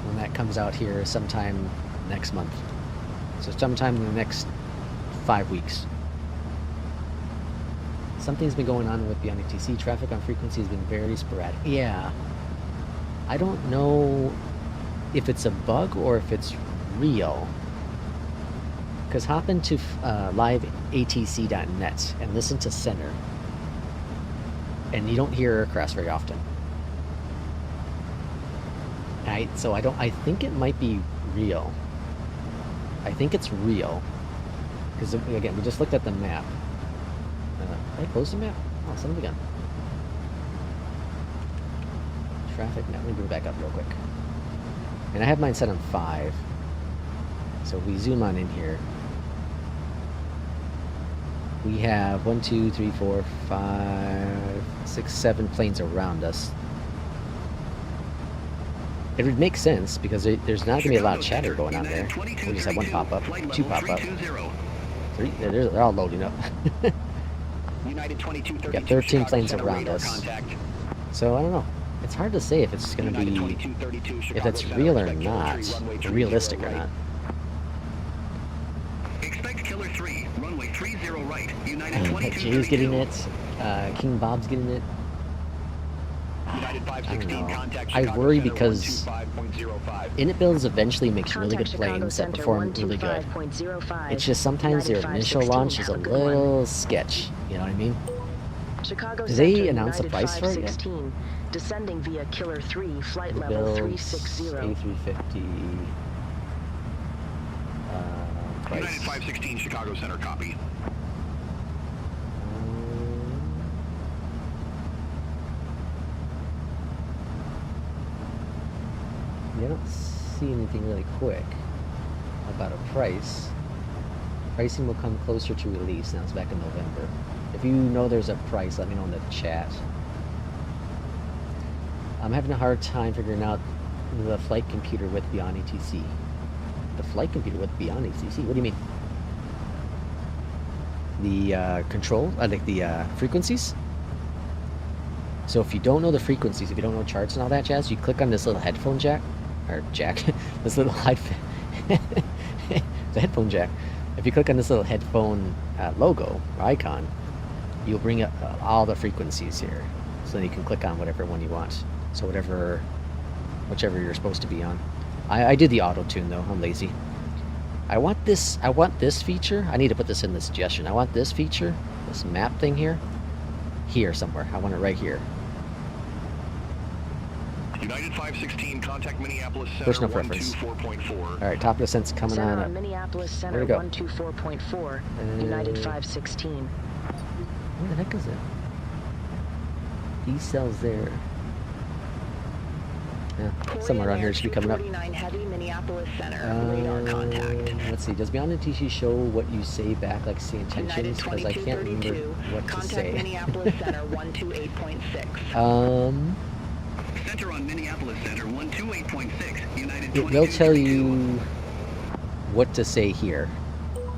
When that comes out here sometime next month. So sometime in the next 5 weeks. Something's been going on with Beyondatc. Traffic on frequency has been very sporadic. Yeah. I don't know if it's a bug or if it's real. Because hop into liveatc.net and listen to Center. And you don't hear aircrafts very often. So I think it might be real. I think it's real. Because again, we just looked at the map. Did I close the map? Oh, son of a gun. Traffic map. Let me bring it back up real quick. And I have mine set on 5. So if we zoom on in here, we have 1, 2, 3, 4, 5, 6, 7 planes around us. It would make sense because there's not going to be a lot of chatter going on there. We just have 1 pop up, 2 pop up, 3. They're all loading up. We got 13 planes around us. So I don't know. It's hard to say if it's going to be, if it's real or not, realistic or not. Expect Killer 3, runway 30 right, United Jay's getting it. King Bob's getting it. I don't know. I worry because Init builds eventually makes really good planes that perform really good. It's just sometimes their initial launch is a little sketch. You know what I mean? Did they announce a price for it yet? Descending via Killer 3, flight level 360. A350. Price. United 516, Chicago Center, copy. I don't see anything really quick about a price. Pricing will come closer to release. Now it's back in November. If you know there's a price, let me know in the chat. I'm having a hard time figuring out the flight computer with Beyondatc. The flight computer with Beyondatc? What do you mean? The control? Like the frequencies? So if you don't know the frequencies, if you don't know charts and all that jazz, you click on this little headphone jack, or jack, this little the headphone jack. If you click on this little headphone logo or icon, you'll bring up all the frequencies here. So then you can click on whatever one you want. So whichever you're supposed to be on. I did the auto tune though. I'm lazy. I want this feature. I need to put this in the suggestion. I want this feature, this map thing here somewhere. I want it right here. United 516, contact Minneapolis Center Push no preference. 124.4. All right, top of the sense coming Center on. Minneapolis Center Where'd it go? 124.4, United 516. Where the heck is it? Decels there. Yeah, somewhere around here it should be coming up. 249 Heavy, Minneapolis Center, radar contact. Let's see. Does Beyondatc show what you say back, like say United intentions? Because I can't remember 2232, what to contact say. Minneapolis Center 128.6. Center on Minneapolis Center 128.6. United They'll tell you what to say here.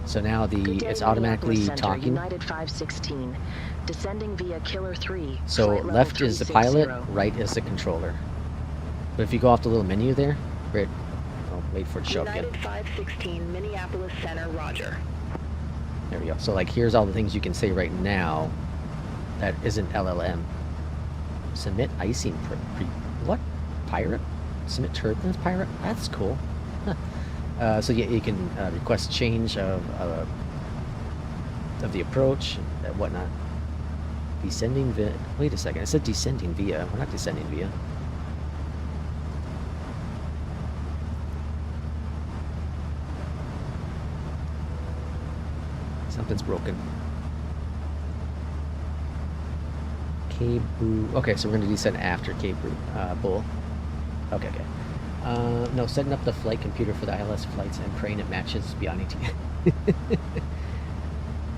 So now Good day, it's automatically Minneapolis Center, talking. United 516. Descending via Killer 3. So flight level left is the pilot, 360. right is the controller. But if you go off the little menu there, right, I'll wait for it to show up again. United 516, Minneapolis Center, roger. There we go. So like here's all the things you can say right now that isn't LLM. Submit icing what? Pirate? Submit turbulence pirate? That's cool. Huh. So yeah, you can request change of the approach and whatnot. Descending via. Wait a second. I said descending via. We're not descending via. Something's broken. K-Boo. Okay, so we're going to descend after K-Boo. Bull. Okay. No, setting up the flight computer for the ILS flights and praying it matches Beyondatc.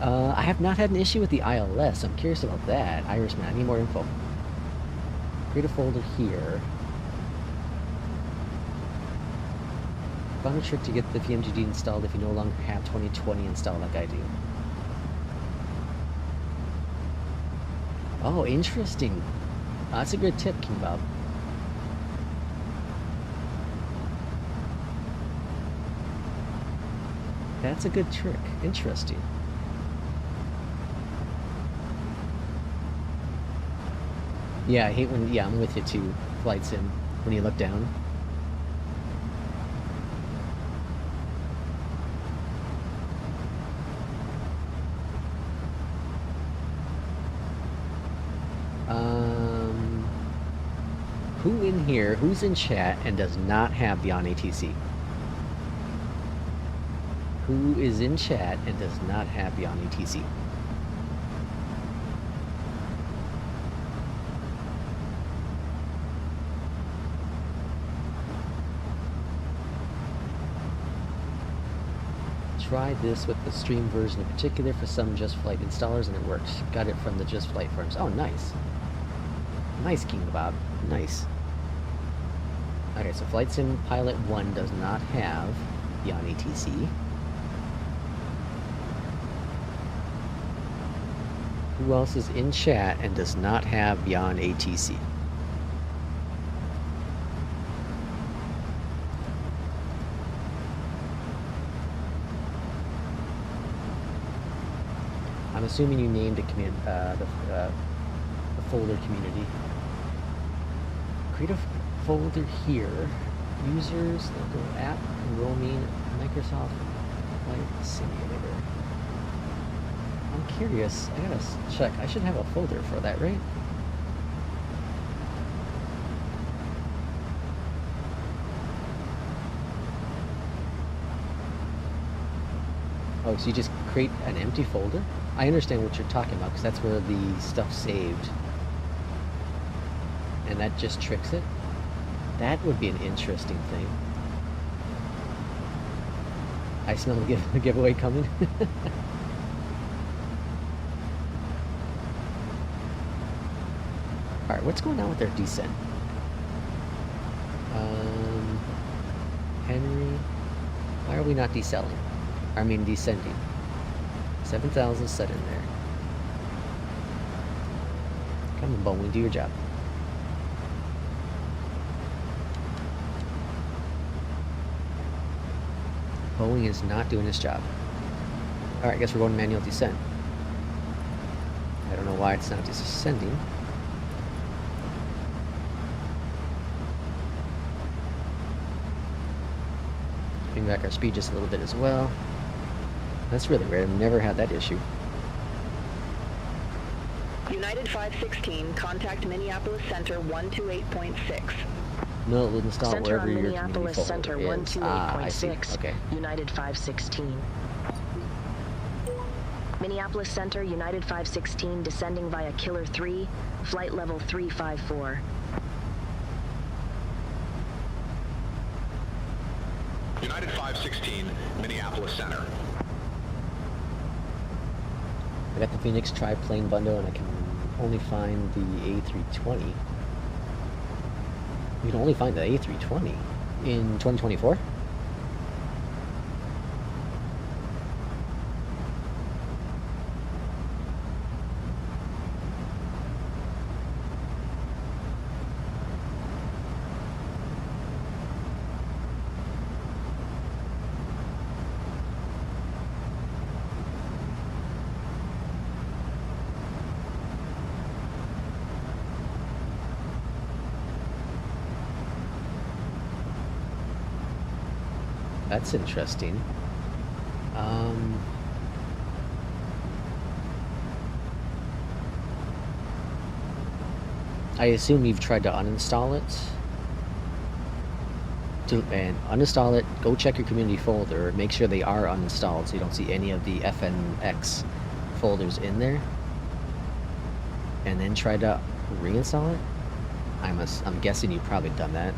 I have not had an issue with the ILS. I'm curious about that. Irishman, I need more info. Create a folder here. Found a trick to get the Pmdg installed if you no longer have 2020 installed like I do. Oh, interesting. That's a good tip, King Bob. That's a good trick. Interesting. Yeah, I hate when... Yeah, I'm with you too. Flights in. When you look down. Who in here, who's in chat and does not have Beyondatc? Who is in chat and does not have Beyondatc? Tried this with the stream version in particular for some Just Flight installers and it works. Got it from the Just Flight forums. Oh, nice. Nice, King Bob. Nice. Okay, so Flight Sim Pilot 1 does not have Beyondatc. Who else is in chat and does not have Beyondatc? I'm assuming you named it the folder community. Create a folder here. Users, local app, roaming, Microsoft Flight Simulator. I'm curious. I gotta check. I should have a folder for that, right? Oh, so you just create an empty folder? I understand what you're talking about because that's where the stuff's saved. And that just tricks it? That would be an interesting thing. I smell a giveaway coming. Alright, what's going on with their descent? Henry, why are we not deselling? I mean descending. 7,000 set in there. Come on, Boeing, do your job. Boeing is not doing its job. Alright, I guess we're going to manual descent. I don't know why it's not descending. Bring back our speed just a little bit as well. That's really weird. I've never had that issue. United 516, contact Minneapolis Center 128.6. No, it will install Center wherever on your Minneapolis community Center folder is. I see. 128.6. Okay. United 516. Minneapolis Center, United 516, descending via Killer 3, flight level 354. United 516, Minneapolis Center. I got the Phoenix triplane bundle, and I can only find the A320. You can only find the A320 in 2024? That's interesting. I assume you've tried to uninstall it. And uninstall it, go check your community folder, make sure they are uninstalled so you don't see any of the FNX folders in there. And then try to reinstall it. I'm guessing you've probably done that.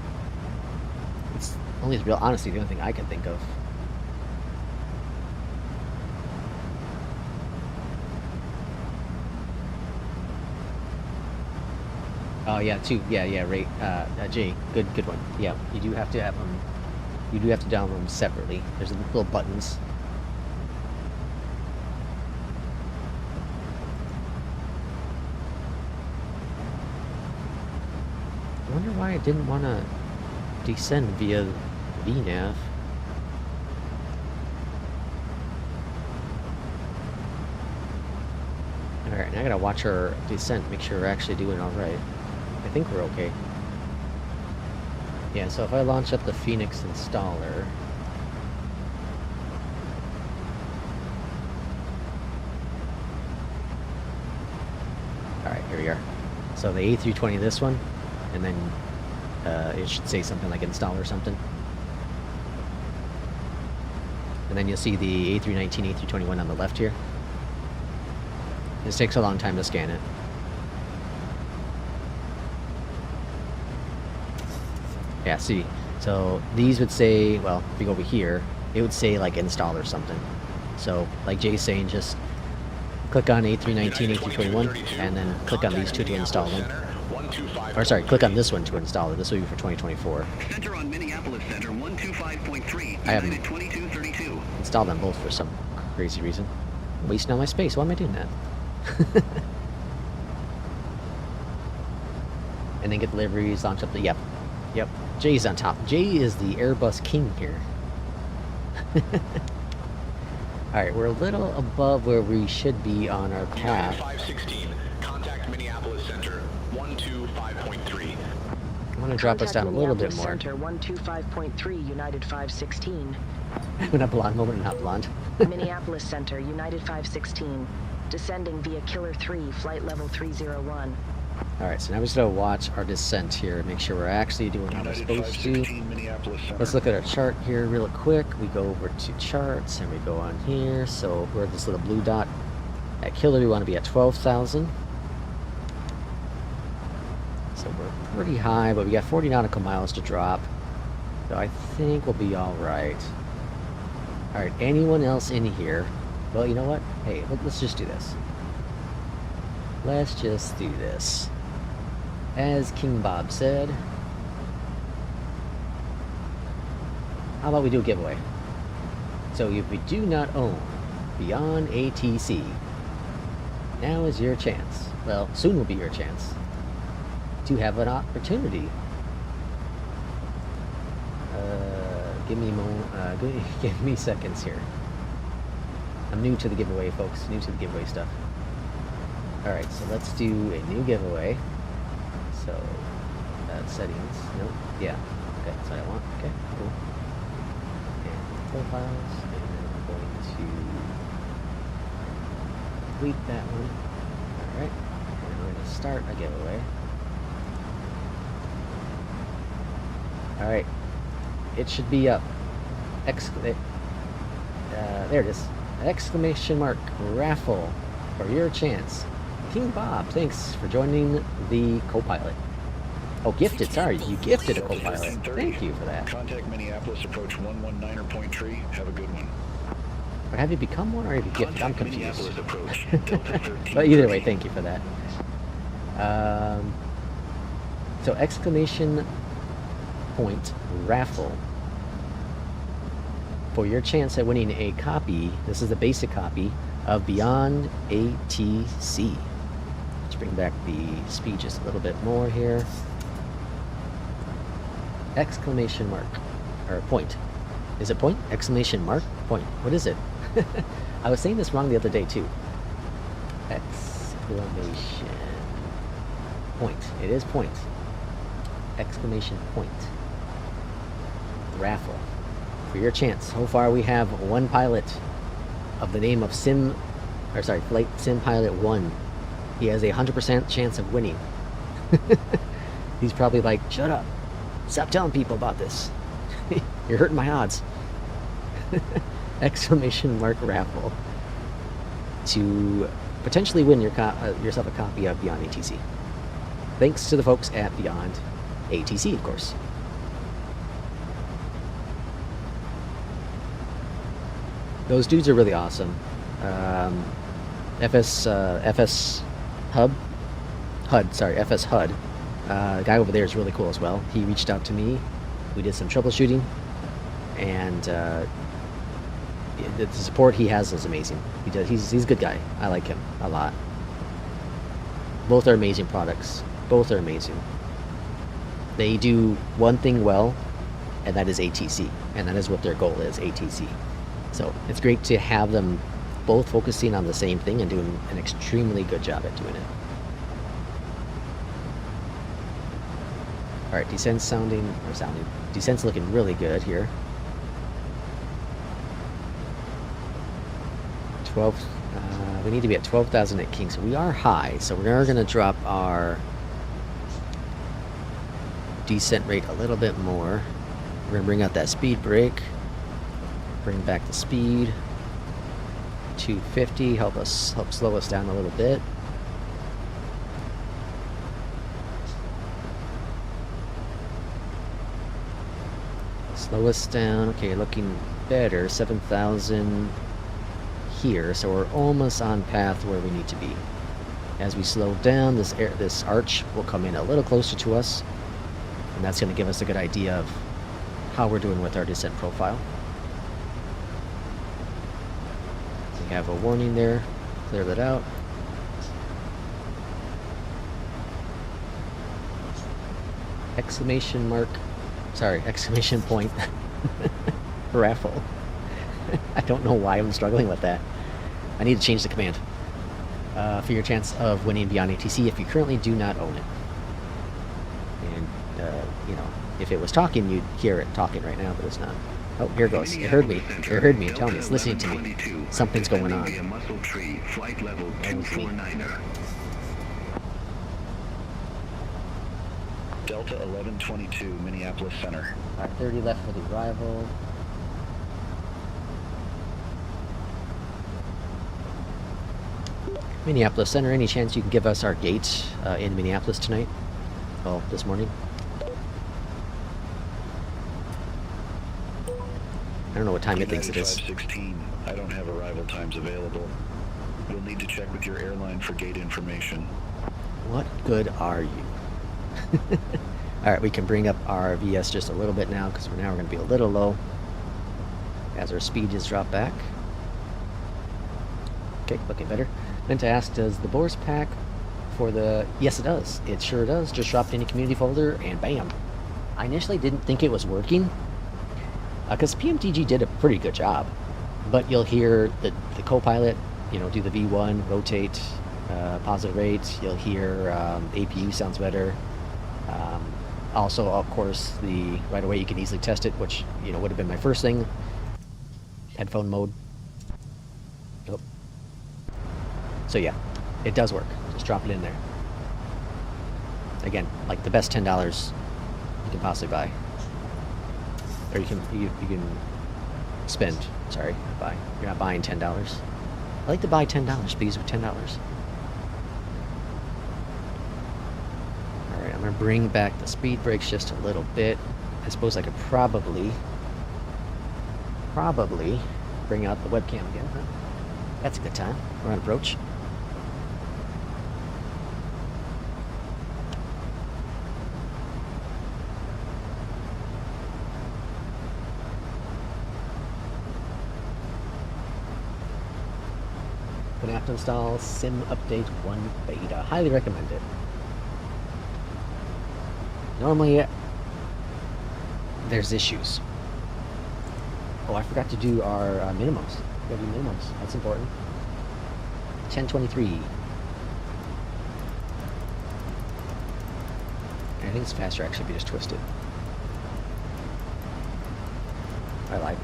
It's only real honestly the only thing I can think of. Oh yeah, Ray, Jay, good one. Yeah, you do have to have them. You do have to download them separately. There's little buttons. I wonder why I didn't want to descend via VNav. Alright, now I gotta watch our descent, make sure we're actually doing alright. I think we're okay. Yeah, so if I launch up the Phoenix installer... Alright, here we are. So the A320, this one, and then it should say something like install or something. And then you'll see the A319, A321 on the left here. This takes a long time to scan it. Yeah, see. So these would say, well, if you go over here, it would say like install or something. So like Jay's saying, just click on A319, A321, and then click on these two to install them. Or sorry, click on this one to install it. This will be for 2024. Center on Minneapolis Center 125.3. I haven't 2232. installed them both for some crazy reason. I'm wasting all my space. Why am I doing that? And then get deliveries, launch up the... Yep. Jay's on top. Jay is the Airbus king here. Alright, we're a little above where we should be on our path. 516, contact Minneapolis Center 125.3. I'm going to drop us down a little bit more. Center 125.3, United 516. When I'm blonde moment, not blonde. Minneapolis Center, United 516. Descending via Killer 3, flight level 301. Alright, so now we just gotta watch our descent here, make sure we're actually doing how we're supposed to. Let's look at our chart here real quick. We go over to charts and we go on here. So we're this little blue dot. At Killer, we want to be at 12,000. So we're pretty high, but we got 40 nautical miles to drop. So I think we'll be alright. Alright, anyone else in here? Well, you know what? Hey, let's just do this. Let's just do this. As King Bob said, how about we do a giveaway? So if we do not own Beyond ATC, now is your chance. well, soon will be your chance to have an opportunity. Give me seconds here. I'm new to the giveaway, folks. New to the giveaway stuff. Alright, so let's do a new giveaway. So, settings. Nope. Yeah. Okay, that's what I want. Okay, cool. And profiles. And then I'm going to delete that one. Alright. And we're going to start a giveaway. Alright. It should be up. There it is. Exclamation mark raffle for your chance. King Bob, thanks for joining the co-pilot. Oh, gifted, sorry, you gifted a co-pilot. Thank you for that. Contact Minneapolis, approach 119er Point Tree. Have a good one. Or have you become one or have you gifted? I'm confused. Minneapolis approach, Delta 13. But either way, thank you for that. So exclamation point raffle for your chance at winning a copy. This is the basic copy of Beyond ATC. Let's bring back the speed just a little bit more here. Exclamation mark or point. Is it point? Exclamation mark? Point. What is it? I was saying this wrong the other day too. Exclamation point. It is point. Exclamation point. Raffle. For your chance. So far we have one pilot of the name of Flight Sim Pilot 1. He has a 100% chance of winning. He's probably like, shut up. Stop telling people about this. You're hurting my odds. Exclamation mark raffle. To potentially win yourself a copy of Beyond ATC. Thanks to the folks at Beyond ATC, of course. Those dudes are really awesome. FS HUD. The guy over there is really cool as well. He reached out to me. We did some troubleshooting, and the support he has is amazing. He's a good guy. I like him a lot. Both are amazing products. Both are amazing. They do one thing well, and that is ATC, and that is what their goal is, ATC. So it's great to have them both focusing on the same thing and doing an extremely good job at doing it. Alright, descent's descent's looking really good here. 12, we need to be at 12,000 at King, so we are high, so we are going to drop our descent rate a little bit more. We're going to bring out that speed brake. Bring back the speed. 250, help slow us down a little bit. Slow us down. Okay, looking better. 7,000 here, so we're almost on path where we need to be. As we slow down, this arch will come in a little closer to us, and that's going to give us a good idea of how we're doing with our descent profile. We have a warning there. Clear that out. Exclamation point raffle. I don't know why I'm struggling with that. I need to change the command for your chance of winning Beyond ATC if you currently do not own it. And, if it was talking, you'd hear it talking right now, but it's not. Oh, here it goes. It heard me. It heard me. Tell me. It's listening to me. Something's going on. Flight level 249er. Delta 1122, Minneapolis Center. 5:30 left for the arrival. Minneapolis Center, any chance you can give us our gate in Minneapolis tonight? Oh, this morning? I don't know what time it thinks it is. 516. I don't have arrival times available. You'll need to check with your airline for gate information. What good are you? Alright, we can bring up our VS just a little bit now, because now we're going to be a little low as our speed just dropped back. Okay, looking better. Meant to ask, does the Boris pack for the... Yes, it does. It sure does. Just dropped in a community folder, and bam. I initially didn't think it was working, because Pmdg did a pretty good job. But you'll hear the co-pilot, you know, do the V1, rotate, positive rate. You'll hear APU sounds better. Also, of course, right away you can easily test it, which, you know, would have been my first thing. Headphone mode. Nope. So yeah, it does work. Just drop it in there. Again, like the best $10 you can possibly buy, or you can spend. Sorry, not buy. You're not buying $10. I like to buy $10, please, with $10. All right, I'm gonna bring back the speed brakes just a little bit. I suppose I could probably bring out the webcam again. Huh? That's a good time. We're on approach. Gonna have to install Sim Update 1 Beta. Highly recommend it. Normally, there's issues. Oh, I forgot to do our minimums. We gotta do minimums. That's important. 1023. I think it's faster actually if you just twist it. I lied.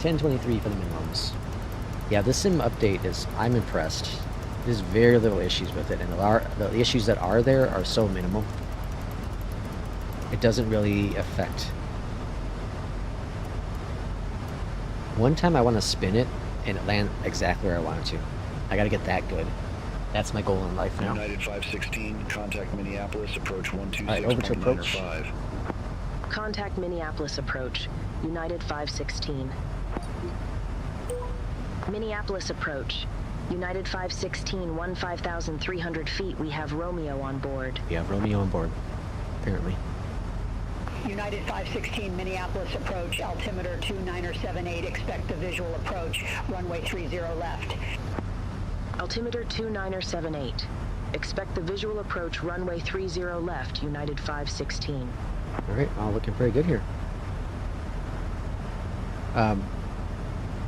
1023 for the minimums. Yeah, this sim update is, I'm impressed. There's very little issues with it, and the issues that are there are so minimal. It doesn't really affect. One time I want to spin it, and it land exactly where I want it to. I gotta get that good. That's my goal in life now. United 516, contact Minneapolis, approach 126.95. Alright, over to approach. Contact Minneapolis approach, United 516. Minneapolis approach, United 516, 15,300 feet. We have Romeo on board. We have Romeo on board, apparently. United 516, Minneapolis approach, altimeter 2978, expect the visual approach, runway 30 left. Altimeter 2978. Expect the visual approach, runway 30 left, United 516. Alright, all looking pretty good here.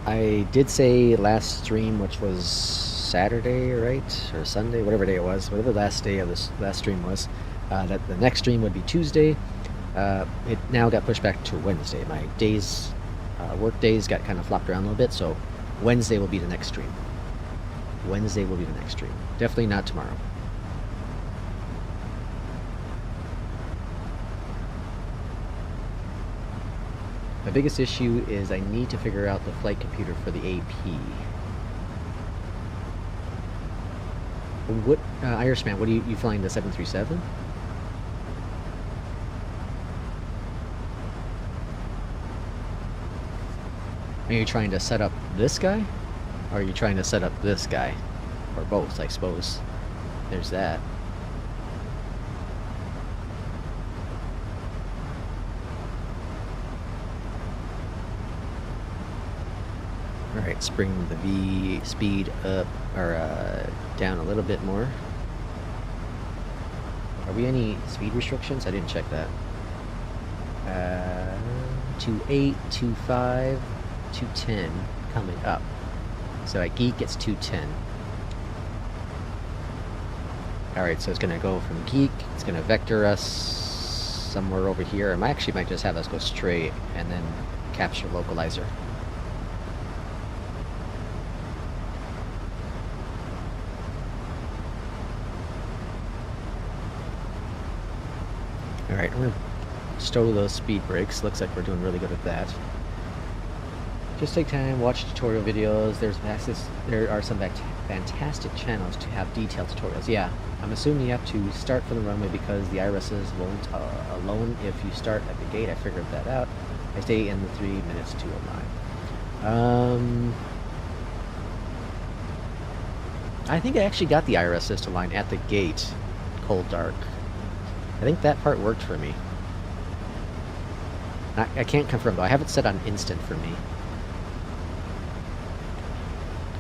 I did say last stream, which was Saturday, right? Or Sunday, whatever day it was, whatever the last day of this last stream was, that the next stream would be Tuesday. It now got pushed back to Wednesday. My days, work days got kind of flopped around a little bit, so Wednesday will be the next stream. Wednesday will be the next stream. Definitely not tomorrow. My biggest issue is I need to figure out the flight computer for the AP. What, Irishman, what are you flying the 737? Are you trying to set up this guy? Or are you trying to set up this guy? Or both, I suppose. There's that. Alright, let's bring the V speed up, or down a little bit more. Are we any speed restrictions? I didn't check that. 28, 25, 210 coming up. So at Geek it's 210. Alright, so it's going to go from Geek, it's going to vector us somewhere over here. I actually might just have us go straight and then capture localizer. Alright, I'm going to stow those speed brakes. Looks like we're doing really good at that. Just take time, watch tutorial videos. There are some fantastic channels to have detailed tutorials. Yeah, I'm assuming you have to start from the runway because the irises won't alone if you start at the gate. I figured that out. I stay in the 3 minutes 209. I think I actually got the IRSs to line at the gate, cold dark. I think that part worked for me. I can't confirm though. I have it set on instant for me.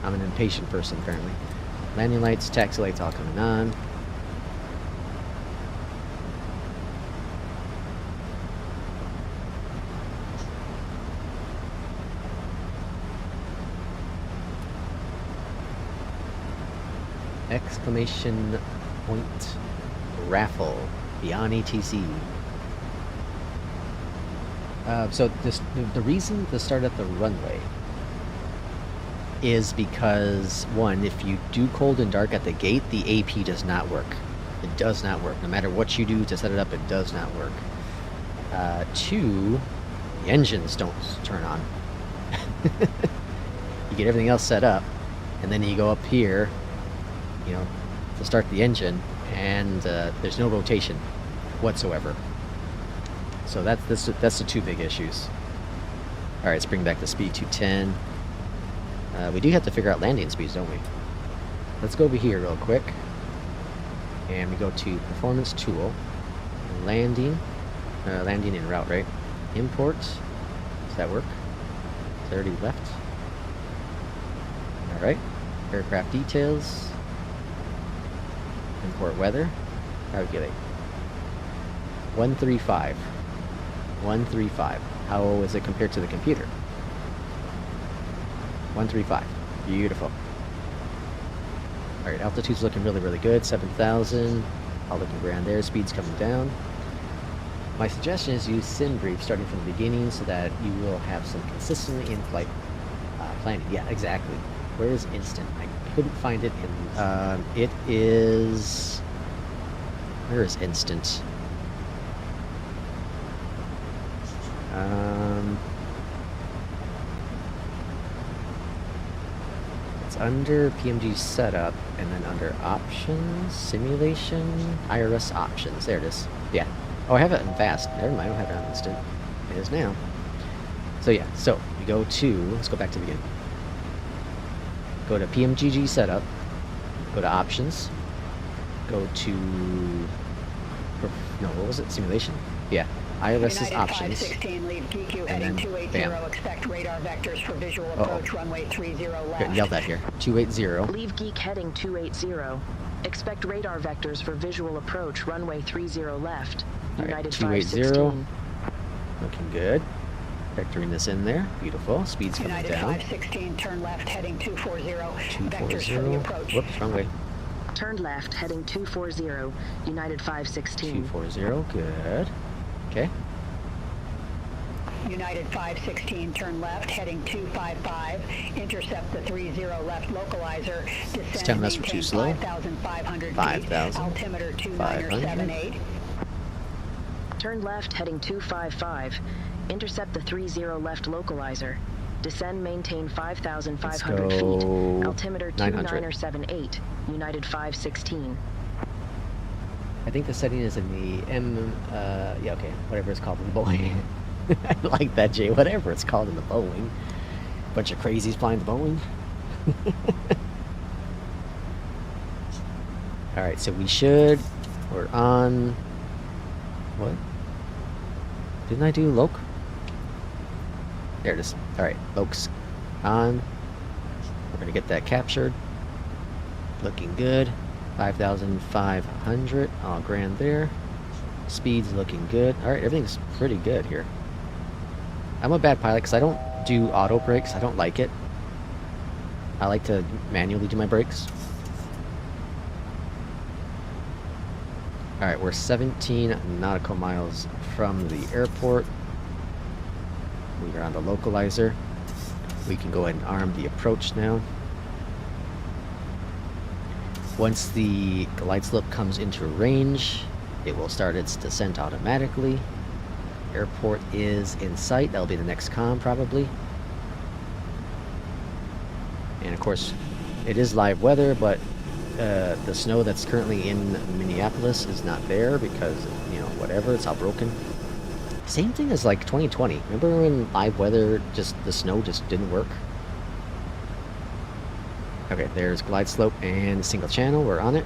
I'm an impatient person, apparently. Landing lights, taxi lights all coming on. Exclamation point raffle beyond ATC. So the reason to start at the runway is because, one, if you do cold and dark at the gate, the AP does not work. It does not work. No matter what you do to set it up, it does not work. Two, the engines don't turn on. You get everything else set up, and then you go up here, you know, to start the engine, and there's no rotation whatsoever. So that's the two big issues. All right, let's bring back the speed to 10. We do have to figure out landing speeds, don't we? Let's go over here real quick, and we go to performance tool, landing en route, right? Import. Does that work? It's already left. All right. Aircraft details. Import weather. Calculate. 135. 135. How is it compared to the computer? 135. Beautiful. Alright, altitude's looking really, really good. 7,000. All looking grand there. Speed's coming down. My suggestion is use sim brief starting from the beginning so that you will have some consistently in-flight planning. Yeah, exactly. Where is instant? I couldn't find it in... it is... Where is instant? It's under Pmdg setup, and then under options, simulation, IRS options. There it is. Yeah. Oh, I have it in fast. Never mind, I don't have it on instant. It is now. So yeah, so we go to, let's go back to the beginning. Go to Pmdg setup, go to options, go to, no, what was it? Simulation? Yeah. ILS's options. 516, leave DQ heading 280, expect radar vectors for visual approach, runway 30 left. Good, yelled that here. 280. Leave geek heading 280. Expect radar vectors for visual approach, runway 30 left. United 516. Looking good. Vectoring this in there. Beautiful. Speed's coming United down. 516, turn left heading 240. Vectors for the approach. Whoops, wrong way. Turn left heading 240. United 516. 240. Good. Okay. United 516, turn left, heading 255. Intercept the 30 left localizer. Descend, Time less for too slow. 5,500 5,000. feet. Altimeter 2978. Turn left heading 255. Intercept the 30 left localizer. Descend, maintain 5,500 feet. Altimeter 2978. United 516. I think the setting is in the yeah, okay, whatever it's called in the Boeing. I like that, Jay. Whatever it's called in the Boeing. Bunch of crazies flying the Boeing. Alright, so we're on, what? Didn't I do Loc? There it is. Alright, Loc's on. We're gonna get that captured. Looking good. 5,500, all grand there. Speed's looking good. Alright, everything's pretty good here. I'm a bad pilot because I don't do auto brakes. I don't like it. I like to manually do my brakes. Alright, we're 17 nautical miles from the airport. We are on the localizer. We can go ahead and arm the approach now. Once the glide slope comes into range, it will start its descent automatically. Airport is in sight. That'll be the next comm, probably. And of course, it is live weather, but the snow that's currently in Minneapolis is not there because, you know, whatever, it's all broken. Same thing as like 2020. Remember when live weather, just the snow just didn't work? Okay, there's glide slope and single channel. We're on it.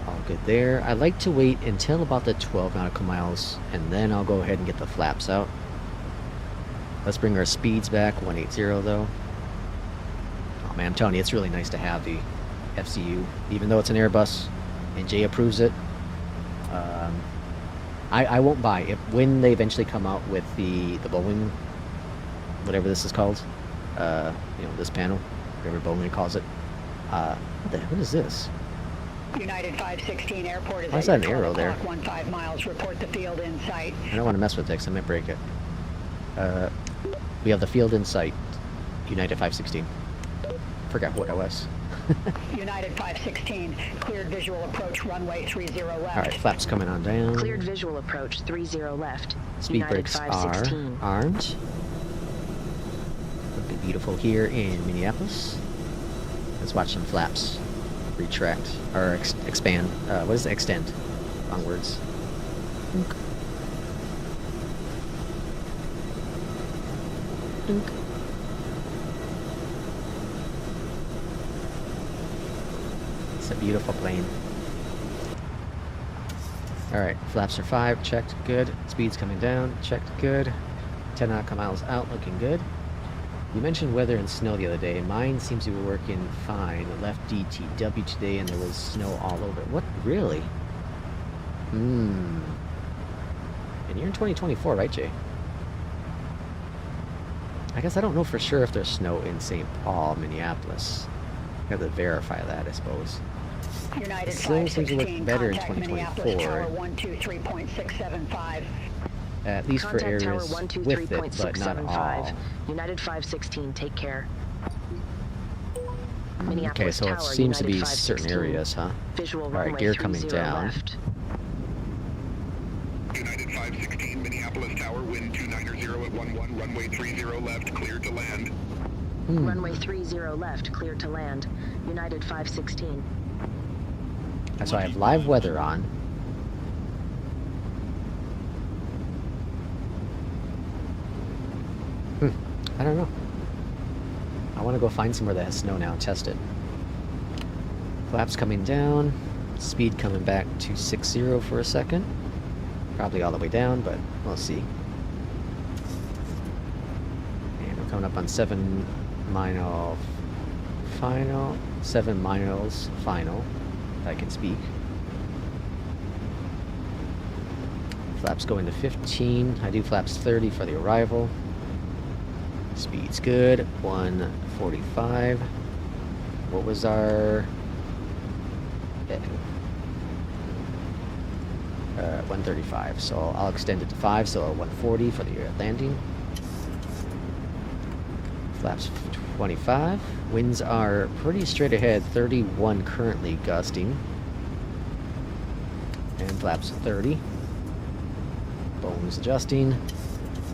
All good there. I like to wait until about the 12 nautical miles, and then I'll go ahead and get the flaps out. Let's bring our speeds back. 180 though. Oh man, I'm telling you, it's really nice to have the FCU, even though it's an Airbus and Jay approves it. I won't buy it when they eventually come out with the Boeing, whatever this is called. You know, this panel, whatever Boeing calls it. What is this? United 516 airport is Why is that an arrow there? 15 miles. Report the field in sight. I don't want to mess with it because I might break it. We have the field in sight. United 516. Forgot what I was. United 516, cleared visual approach runway 30 left. Alright, flaps coming on down. Cleared visual approach 30 left. Speed United brakes 516. are armed. Looking beautiful here in Minneapolis. Let's watch some flaps retract, or expand. What is it? Extend. Wrong words. Dunk. Dunk. It's a beautiful plane. Alright, flaps are 5, checked, good. Speed's coming down, checked, good. 10 nautical miles out, looking good. You mentioned weather and snow the other day. Mine seems to be working fine. I left DTW today and there was snow all over. What? Really? And you're in 2024, right, Jay? I guess I don't know for sure if there's snow in St. Paul, Minneapolis. I have to verify that, I suppose. United It still seems to look 516, better in contact Minneapolis 2024. Tower 123.675. At least for Contact areas tower with it, but not all. 123.675. United 516, take care. Okay, Minneapolis so it Tower, seems to be United certain 516. areas, huh? Visual Alright, runway gear 30 coming down. left. United 516, Minneapolis Tower, wind 290 at 11, runway 30 left, cleared to land. Runway 30 left, cleared to land. United 516. So I have live weather on. I don't know. I want to go find somewhere that has snow now and test it. Flaps coming down. Speed coming back to 60 for a second. Probably all the way down, but we'll see. And we're coming up on 7 mile final. 7 miles final. If I can speak. Flaps going to 15. I do flaps 30 for the arrival. Speed's good. 145. What was our... 135. So I'll extend it to 5, so 140 for the landing. Flaps 25. Winds are pretty straight ahead. 31 currently gusting. And flaps 30. Bones adjusting.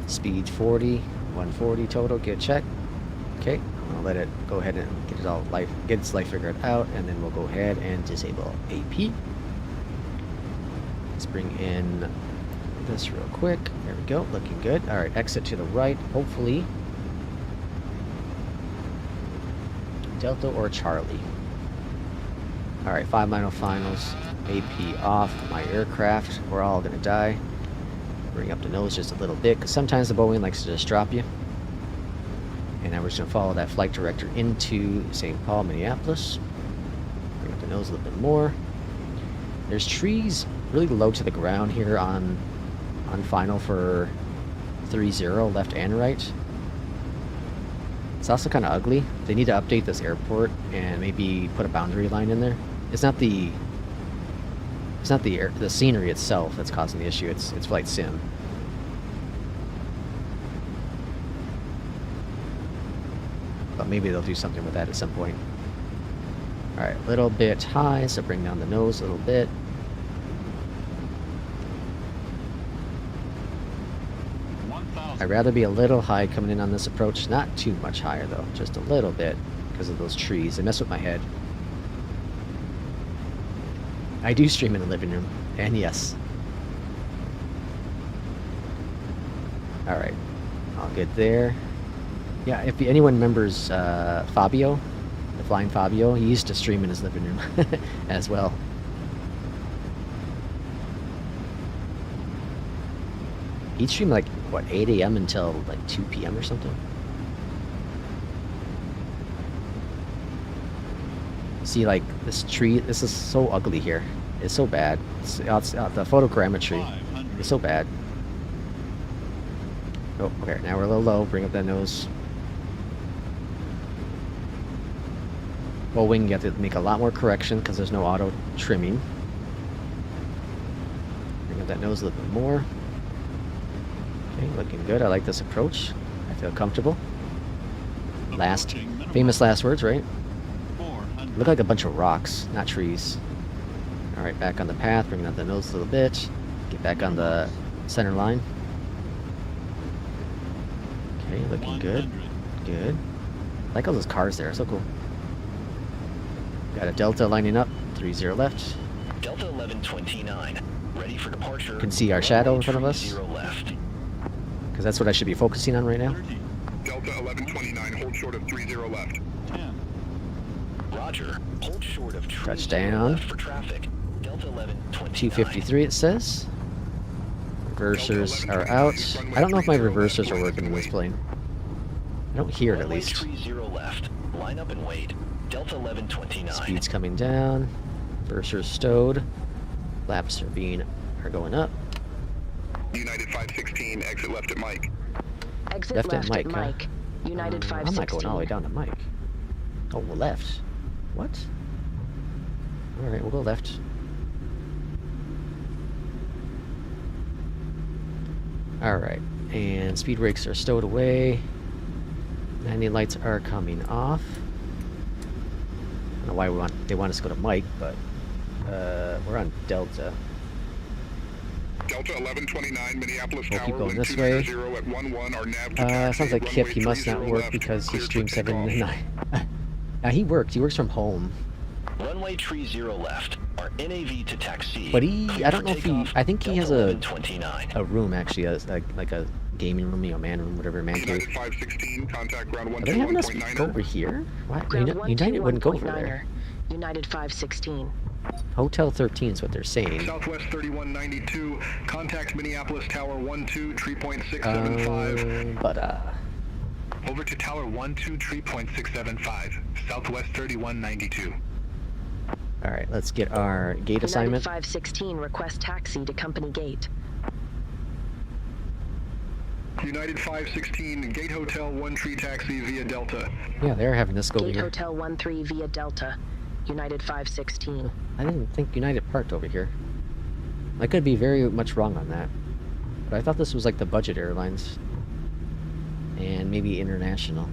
Speed 40. 140 total. Get check. Okay, I'm gonna let it go ahead and get its life figured out, and then we'll go ahead and disable AP. Let's bring in this real quick. There we go, looking good. All right, exit to the right. Hopefully, Delta or Charlie. All right, 5 mile finals. AP off. My aircraft. We're all gonna die. Bring up the nose just a little bit, because sometimes the Boeing likes to just drop you. And now we're just going to follow that flight director into St. Paul, Minneapolis. Bring up the nose a little bit more. There's trees really low to the ground here on final for 30 left and right. It's also kind of ugly. They need to update this airport and maybe put a boundary line in there. It's not the scenery itself that's causing the issue. It's flight sim. But maybe they'll do something with that at some point. Alright, a little bit high, so bring down the nose a little bit. I'd rather be a little high coming in on this approach. Not too much higher though, just a little bit because of those trees. They mess with my head. I do stream in the living room, and yes. Alright, I'll get there. Yeah, if anyone remembers Fabio, the Flying Fabio, he used to stream in his living room as well. He'd stream like, what, 8 a.m. until like 2 p.m. or something? See, like, this tree, this is so ugly here. It's so bad. The photogrammetry is so bad. Oh, okay, now we're a little low. Bring up that nose. Full wing, you have to make a lot more correction because there's no auto trimming. Bring up that nose a little bit more. Okay, looking good. I like this approach. I feel comfortable. Famous last words, right? Look like a bunch of rocks, not trees. Alright, back on the path, bringing up the nose a little bit. Get back on the center line. Okay, looking good. Good. I like all those cars there, so cool. Got a Delta lining up, 30 left. Delta 1129, ready for departure. You can see our shadow in front of us. 30 left. Because that's what I should be focusing on right now. Delta 1129, hold short of 30 left. Roger, hold short of Touchdown. left for traffic. Delta 1129. 253 it says. Reversers are out. I don't know if my reversers are working in this plane. I don't hear it at least. 30 left. Line up and wait. Delta 1129. Speed's coming down. Reversers stowed. Flaps are going up. United 516, exit left at Mike. Exit Left at Mike, huh? Mike. United I'm 516. not going all the way down to Mike. Oh, well, left. What? Alright, we'll go left. Alright, and speed brakes are stowed away. Landing lights are coming off. I don't know why they want us to go to Mike, but we're on Delta. Delta 1129, Minneapolis We'll Tower, keep going wind this way. 230 at 11, our nav to taxi, Sounds like Kip, runway he must not 30 work left, because he cleared for streams 7 to takeoff. 9. He works. He works from home. Runway 30 left. Our NAV to taxi. But I Cleared don't for know if he, takeoff. I think he has Delta a 1129. room actually, like a gaming room, man room, whatever, man United cave. 516, contact ground Are they having us go 121.9. over here? Why? Ground United wouldn't go over there. 121.9er. United 516. Hotel 13 is what they're saying. Southwest 3192, contact Minneapolis Tower 12, 3.675. Over to Tower 12, 3.675, Southwest 3192. Alright, let's get our gate United assignment. 516, request taxi to company gate. United 516, Gate Hotel 13 taxi via Delta. Yeah, they're having us go Gate here. Hotel 13 via Delta. United 516. I didn't think United parked over here. I could be very much wrong on that. But I thought this was like the budget airlines. And maybe international.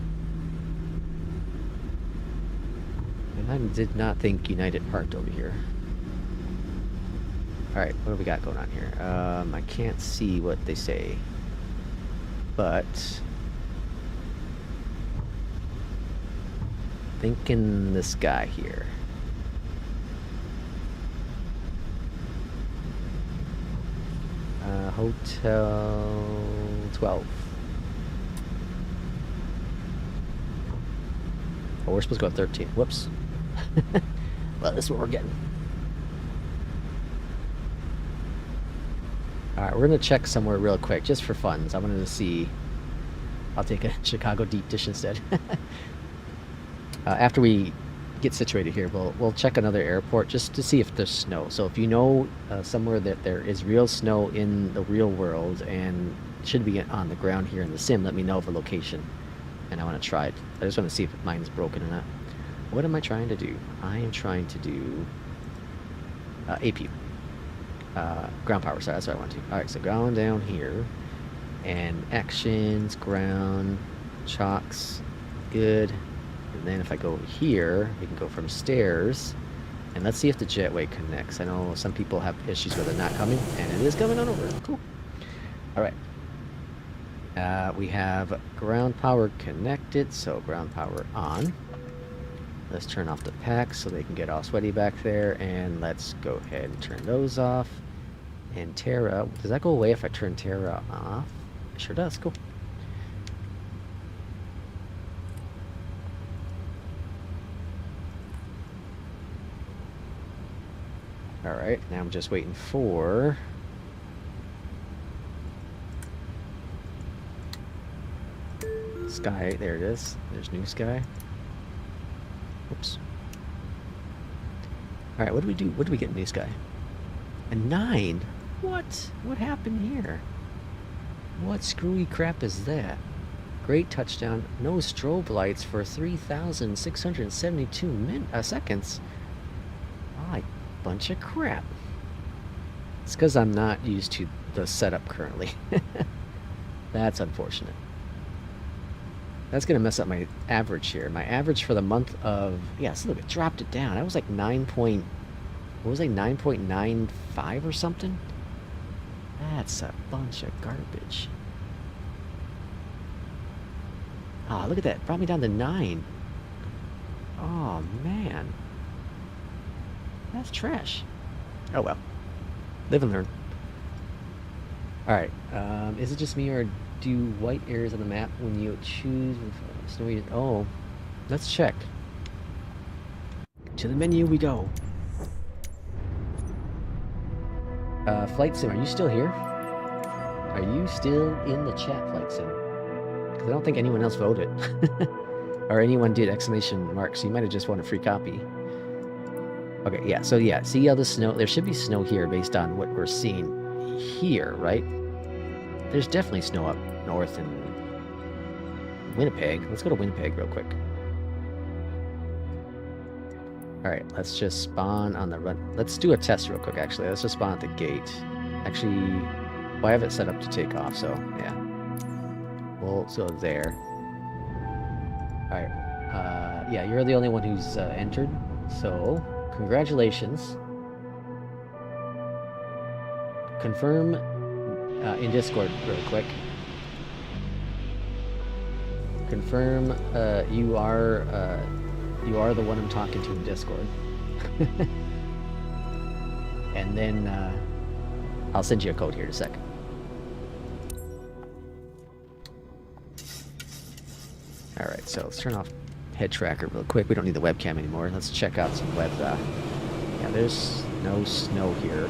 And I did not think United parked over here. Alright, what do we got going on here? I can't see what they say. But thinking this guy here. Hotel 12. Oh, we're supposed to go at 13. Whoops. Well, this is what we're getting. Alright, we're going to check somewhere real quick, just for fun. I wanted to see. I'll take a Chicago deep dish instead. After we get situated here, we'll check another airport just to see if there's snow. So if you know somewhere that there is real snow in the real world and should be on the ground here in the sim, let me know of a location. And I want to try it. I just want to see if mine's broken or not. What am I trying to do? I am trying to do AP. Ground power, sorry, that's what I want to. Alright, so going down here. And actions, ground, chocks, good. And then if I go here, we can go from stairs. And let's see if the jetway connects. I know some people have issues with it not coming, and it is coming on over. Cool. Alright. We have ground power connected, so ground power on. Let's turn off the packs so they can get all sweaty back there, and let's go ahead and turn those off. And Terra, does that go away if I turn Terra off? It sure does, cool. Alright, now I'm just waiting for Sky. There it is. There's Newsky. Oops. Alright, what do we do? What do we get in Newsky? A 9? What? What happened here? What screwy crap is that? Great touchdown. No strobe lights for 3,672 seconds. Oh, bunch of crap. It's because I'm not used to the setup currently. That's unfortunate. That's going to mess up my average here. My average for the month of... Yeah, so look, it dropped it down. I was like 9.95 or something? That's a bunch of garbage. Ah, oh, look at that. Brought me down to 9. Oh, man. That's trash. Oh, well. Live and learn. Alright. Is it just me, or do white areas on the map when you choose snowy... Oh, let's check. To the menu we go. Flight Sim, are you still here? Are you still in the chat, Flight Sim? Because I don't think anyone else voted. Or anyone did exclamation mark, so you might have just won a free copy. Okay, yeah, so yeah, see how the snow... There should be snow here based on what we're seeing here, right? There's definitely snow up north in Winnipeg. Let's go to Winnipeg real quick. Alright, let's just spawn on the run. Let's do a test real quick, actually. Let's just spawn at the gate. Actually, well, I have it set up to take off, so yeah. We'll go there. Alright, yeah, you're the only one who's entered, so congratulations. Confirm in Discord real quick. Confirm you are the one I'm talking to in Discord. And then I'll send you a code here in a second. Alright, so let's turn off head tracker real quick. We don't need the webcam anymore. Let's check out some web. Yeah, there's no snow here.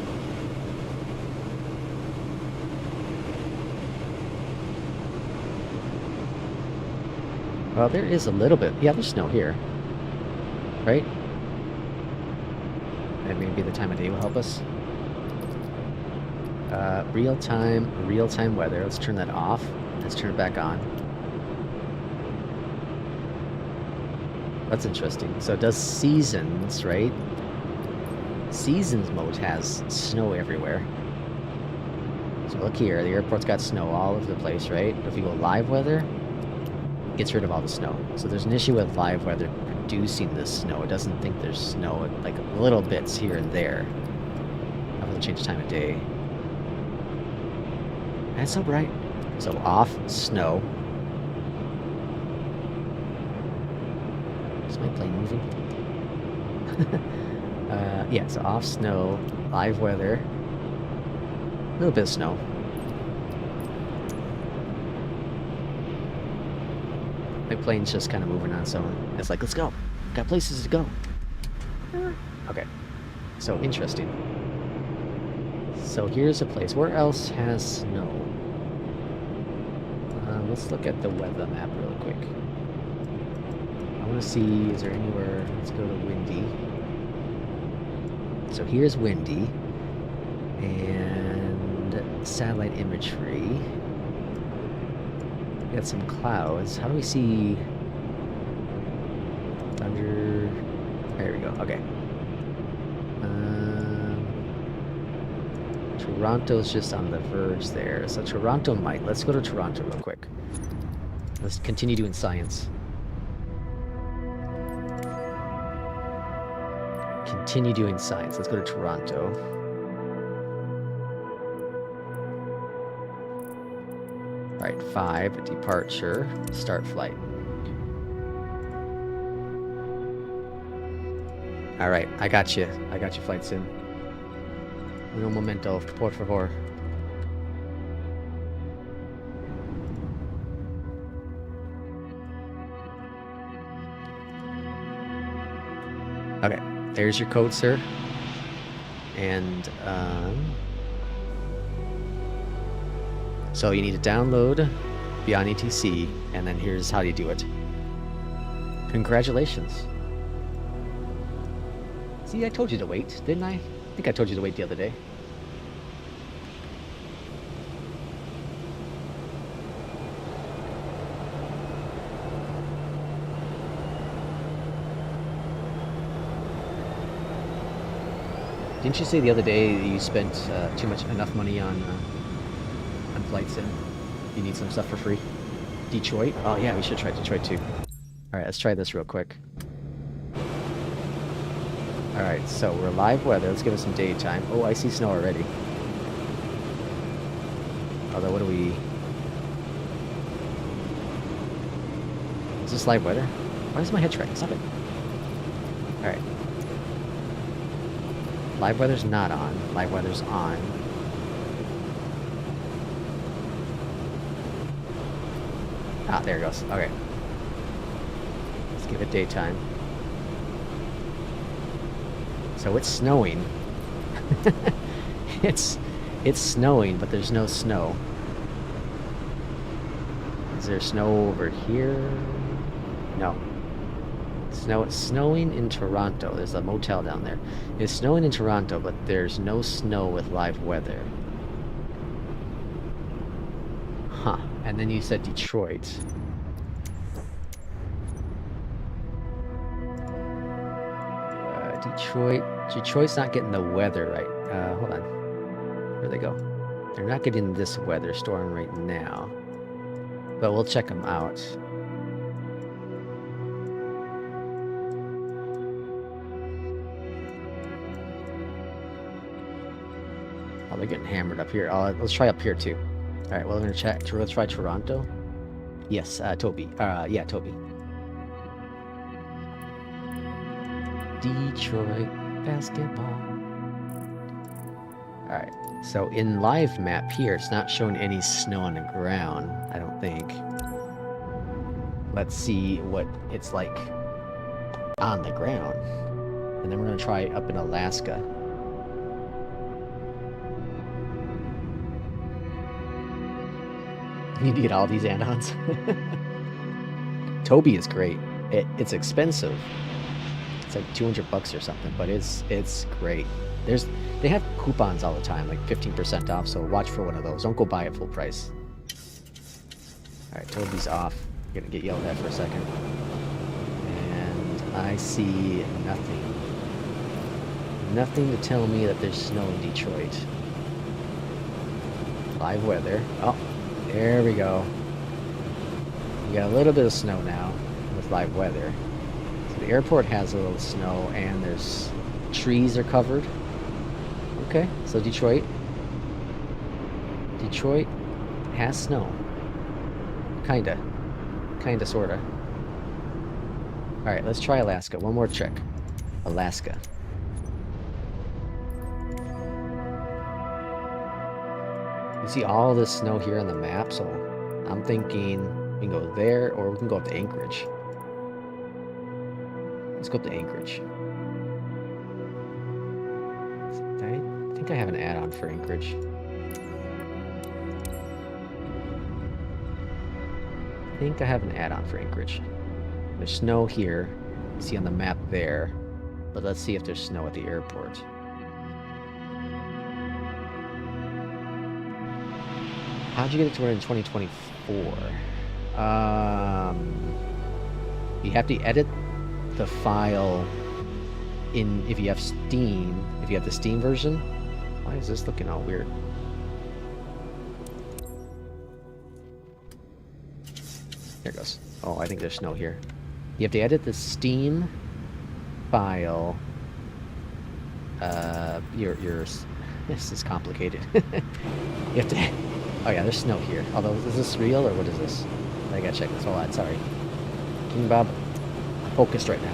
Well, there is a little bit. Yeah, there's snow here. Right? And maybe the time of day will help us. Real-time weather. Let's turn that off. Let's turn it back on. That's interesting. So it does seasons, right? Seasons mode has snow everywhere. So look here, the airport's got snow all over the place, right? If you go live weather, it gets rid of all the snow. So there's an issue with live weather producing this snow. It doesn't think there's snow, like little bits here and there. I'm gonna change the time of day. And it's so bright. So off, snow. Is my plane moving? Yeah, so off, snow, live weather. A little bit of snow. My plane's just kind of moving on, so it's like, let's go. Got places to go. Okay. So, interesting. So, here's a place. Where else has snow? Let's look at the weather map real quick. I want to see, is there anywhere... Let's go to windy. So, here's windy. And satellite imagery. We got some clouds. How do we see thunder? There we go. Okay. Toronto's just on the verge there. So Toronto might. Let's go to Toronto real quick. Let's continue doing science. Continue doing science. Let's go to Toronto. Alright, 5, departure, start flight. Alright, I got you. I got you, Flight Sim. Un momento, por favor. Okay, there's your code, sir. And, so you need to download Beyondatc, and then here's how you do it. Congratulations. See, I told you to wait, didn't I? I think I told you to wait the other day. Didn't you say the other day that you spent enough money on flight sim? You need some stuff for free? Detroit? Oh yeah, we should try Detroit too. Alright, let's try this real quick. Alright, so we're live weather. Let's give it some daytime. Oh, I see snow already. Although, what do we... Is this live weather? Why is my head tracking? Stop it. Alright. Live weather's not on. Live weather's on. Ah, there it goes. Okay. Let's give it daytime. So it's snowing. It's snowing, but there's no snow. Is there snow over here? No. It's snowing in Toronto. There's a motel down there. It's snowing in Toronto, but there's no snow with live weather. Huh. And then you said Detroit. Detroit's not getting the weather right. Hold on. Where'd they go? They're not getting this weather storm right now. But we'll check them out. Oh, they're getting hammered up here. Let's try up here too. Alright, well, we're gonna check. Let's try Toronto. Yes, Toby. Yeah, Toby. Detroit basketball. Alright, so in live map here, it's not showing any snow on the ground, I don't think. Let's see what it's like on the ground. And then we're gonna try up in Alaska. You need to get all these add-ons. Toby is great. It's expensive. It's like $200 or something, but it's great. They have coupons all the time, like 15% off, so watch for one of those. Don't go buy it full price. Alright, Toby's off. I'm gonna get yelled at for a second. And I see nothing. Nothing to tell me that there's snow in Detroit. Live weather. Oh, there we go. We got a little bit of snow now with live weather. So the airport has a little snow and there's trees are covered. Okay, so Detroit has snow. Kinda, sorta. Alright, let's try Alaska. One more check. Alaska. You see all this snow here on the map, so I'm thinking we can go there or we can go up to Anchorage. Let's go up to Anchorage. I think I have an add-on for Anchorage. There's snow here. You see on the map there. But let's see if there's snow at the airport. How'd you get it to where in 2024? You have to edit the file in if you have Steam. If you have the Steam version. Why is this looking all weird? There it goes. Oh, I think there's snow here. You have to edit the Steam file. This is complicated. You have to. Oh yeah, there's snow here. Although, is this real or what is this? I gotta check this. Hold on, sorry. King Bob, I'm focused right now.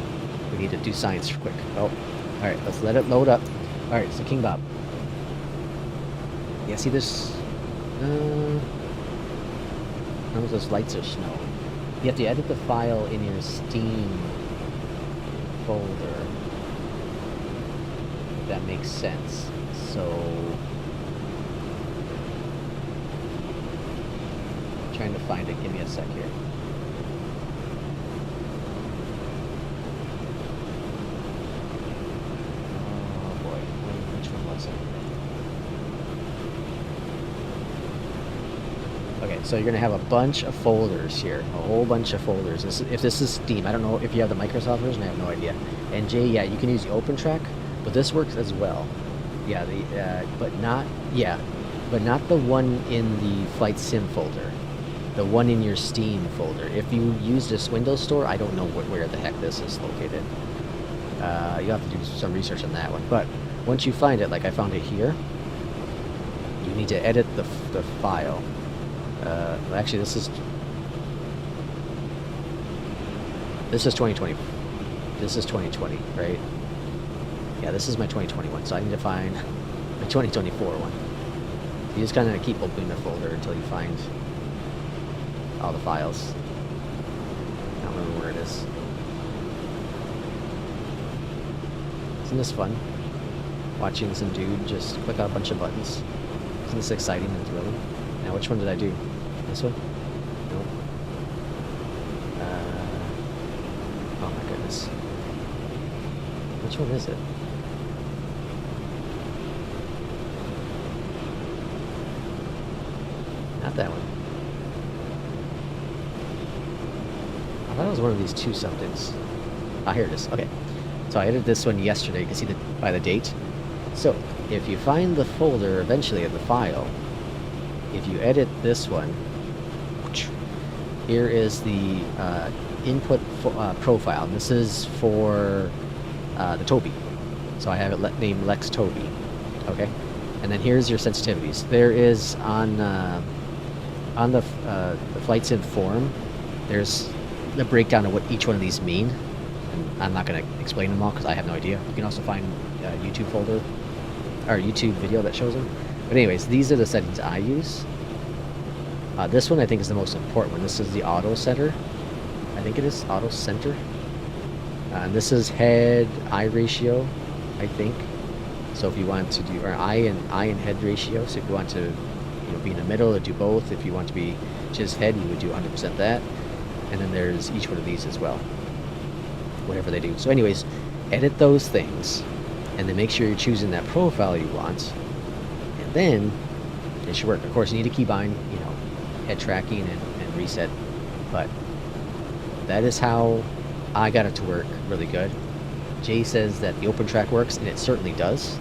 We need to do science quick. Oh, alright, let's let it load up. Alright, so King Bob. Yeah, see this? None of those lights are snow. You have to edit the file in your Steam folder. If that makes sense. So... trying to find it. Give me a sec here. Okay, so you're gonna have a bunch of folders here, a whole bunch of folders. If this is Steam, I don't know if you have the Microsoft version. I have no idea. And Jay, yeah, you can use the OpenTrack, but this works as well. Yeah, but not the one in the Flight Sim folder. The one in your Steam folder. If you use this Windows Store, I don't know where the heck this is located. You'll have to do some research on that one. But once you find it, like I found it here, you need to edit the file. Actually, this is 2020. This is 2020, right? Yeah, this is my 2021, so I need to find my 2024 one. You just kind of keep opening the folder until you find all the files. I don't remember where it is. Isn't this fun? Watching some dude just click on a bunch of buttons. Isn't this exciting and thrilling? Now, which one did I do? This one? Nope. Oh my goodness. Which one is it? Not that one. I thought it was one of these two somethings. Ah, here it is. Okay. So I edited this one yesterday. You can see by the date. So, if you find the folder eventually of the file, if you edit this one, here is the input profile. This is for the Toby. So I have it named Lex Toby. Okay? And then here's your sensitivities. There is on the Flight Sim forum, there's the breakdown of what each one of these mean. And I'm not going to explain them all because I have no idea. You can also find a YouTube folder or YouTube video that shows them. But anyways, these are the settings I use. This one I think is the most important one. This is the auto center. I think it is auto center. And this is head-eye ratio, I think. So if you want to do, or eye and head ratio. So if you want to, be in the middle or do both. If you want to be just head, you would do 100% that. And then there's each one of these as well. Whatever they do. So anyways, edit those things, and then make sure you're choosing that profile you want, and then it should work. Of course, you need to keep on, head tracking and reset, but that is how I got it to work really good. Jay says that the OpenTrack works, and it certainly does.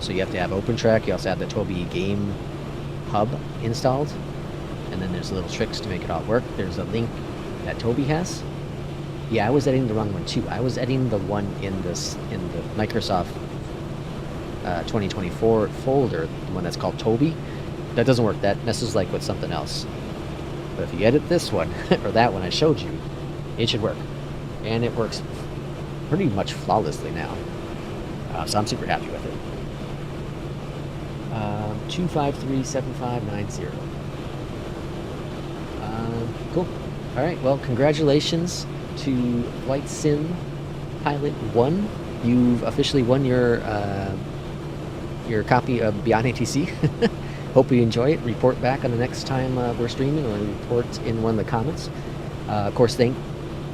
So you have to have OpenTrack. You also have the Toby Game Hub installed, and then there's little tricks to make it all work. There's a link that Toby has. Yeah, I was editing the wrong one too. I was editing the one in the Microsoft 2024 folder, the one that's called Toby. That doesn't work. That messes like with something else. But if you edit this one or that one I showed you, it should work, and it works pretty much flawlessly now. So I'm super happy with it. 2537590. Cool. All right. Well, congratulations to Flight Sim Pilot 1. You've officially won your copy of Beyondatc. Hope you enjoy it. Report back on the next time we're streaming, or report in one of the comments. Of course, thank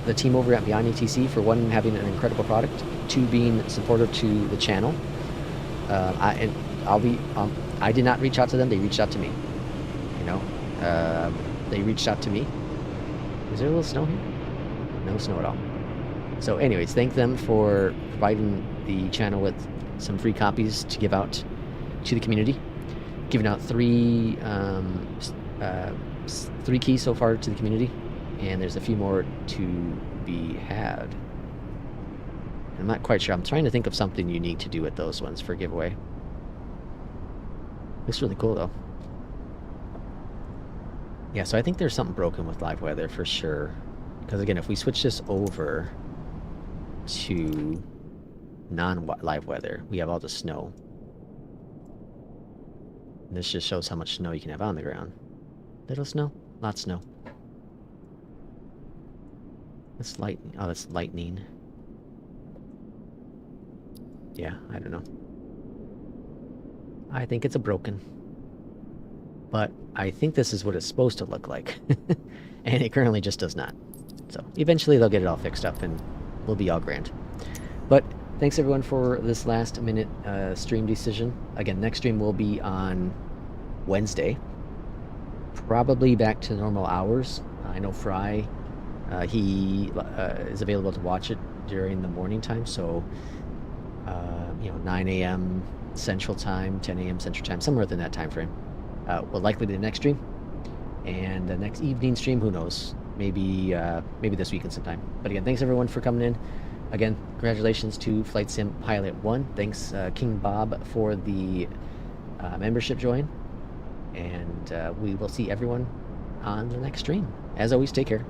the team over at Beyondatc for, one, having an incredible product, two, being supportive to the channel. I did not reach out to them. They reached out to me. They reached out to me. Is there a little snow here? No snow at all. So anyways, thank them for providing the channel with some free copies to give out to the community. Giving out three keys so far to the community, and there's a few more to be had. I'm not quite sure. I'm trying to think of something unique to do with those ones for giveaway. Looks really cool though. Yeah, so I think there's something broken with live weather for sure. Because again, if we switch this over to non-live weather, we have all the snow. And this just shows how much snow you can have on the ground. Little snow, lots of snow. That's lightning. Oh, that's lightning. Yeah, I don't know. I think it's a broken. But I think this is what it's supposed to look like. And it currently just does not. So eventually they'll get it all fixed up and we'll be all grand. But thanks everyone for this last minute stream decision. Again, next stream will be on Wednesday. probably back to normal hours. I know Fry, he is available to watch it during the morning time, so 9 a.m. Central Time, 10 a.m. Central Time, somewhere within that time frame. Will likely be the next stream, and the next evening stream, who knows? Maybe this weekend sometime. But again, thanks everyone for coming in. Again, congratulations to Flight Sim Pilot 1. Thanks King Bob for the membership join, and we will see everyone on the next stream. As always, take care.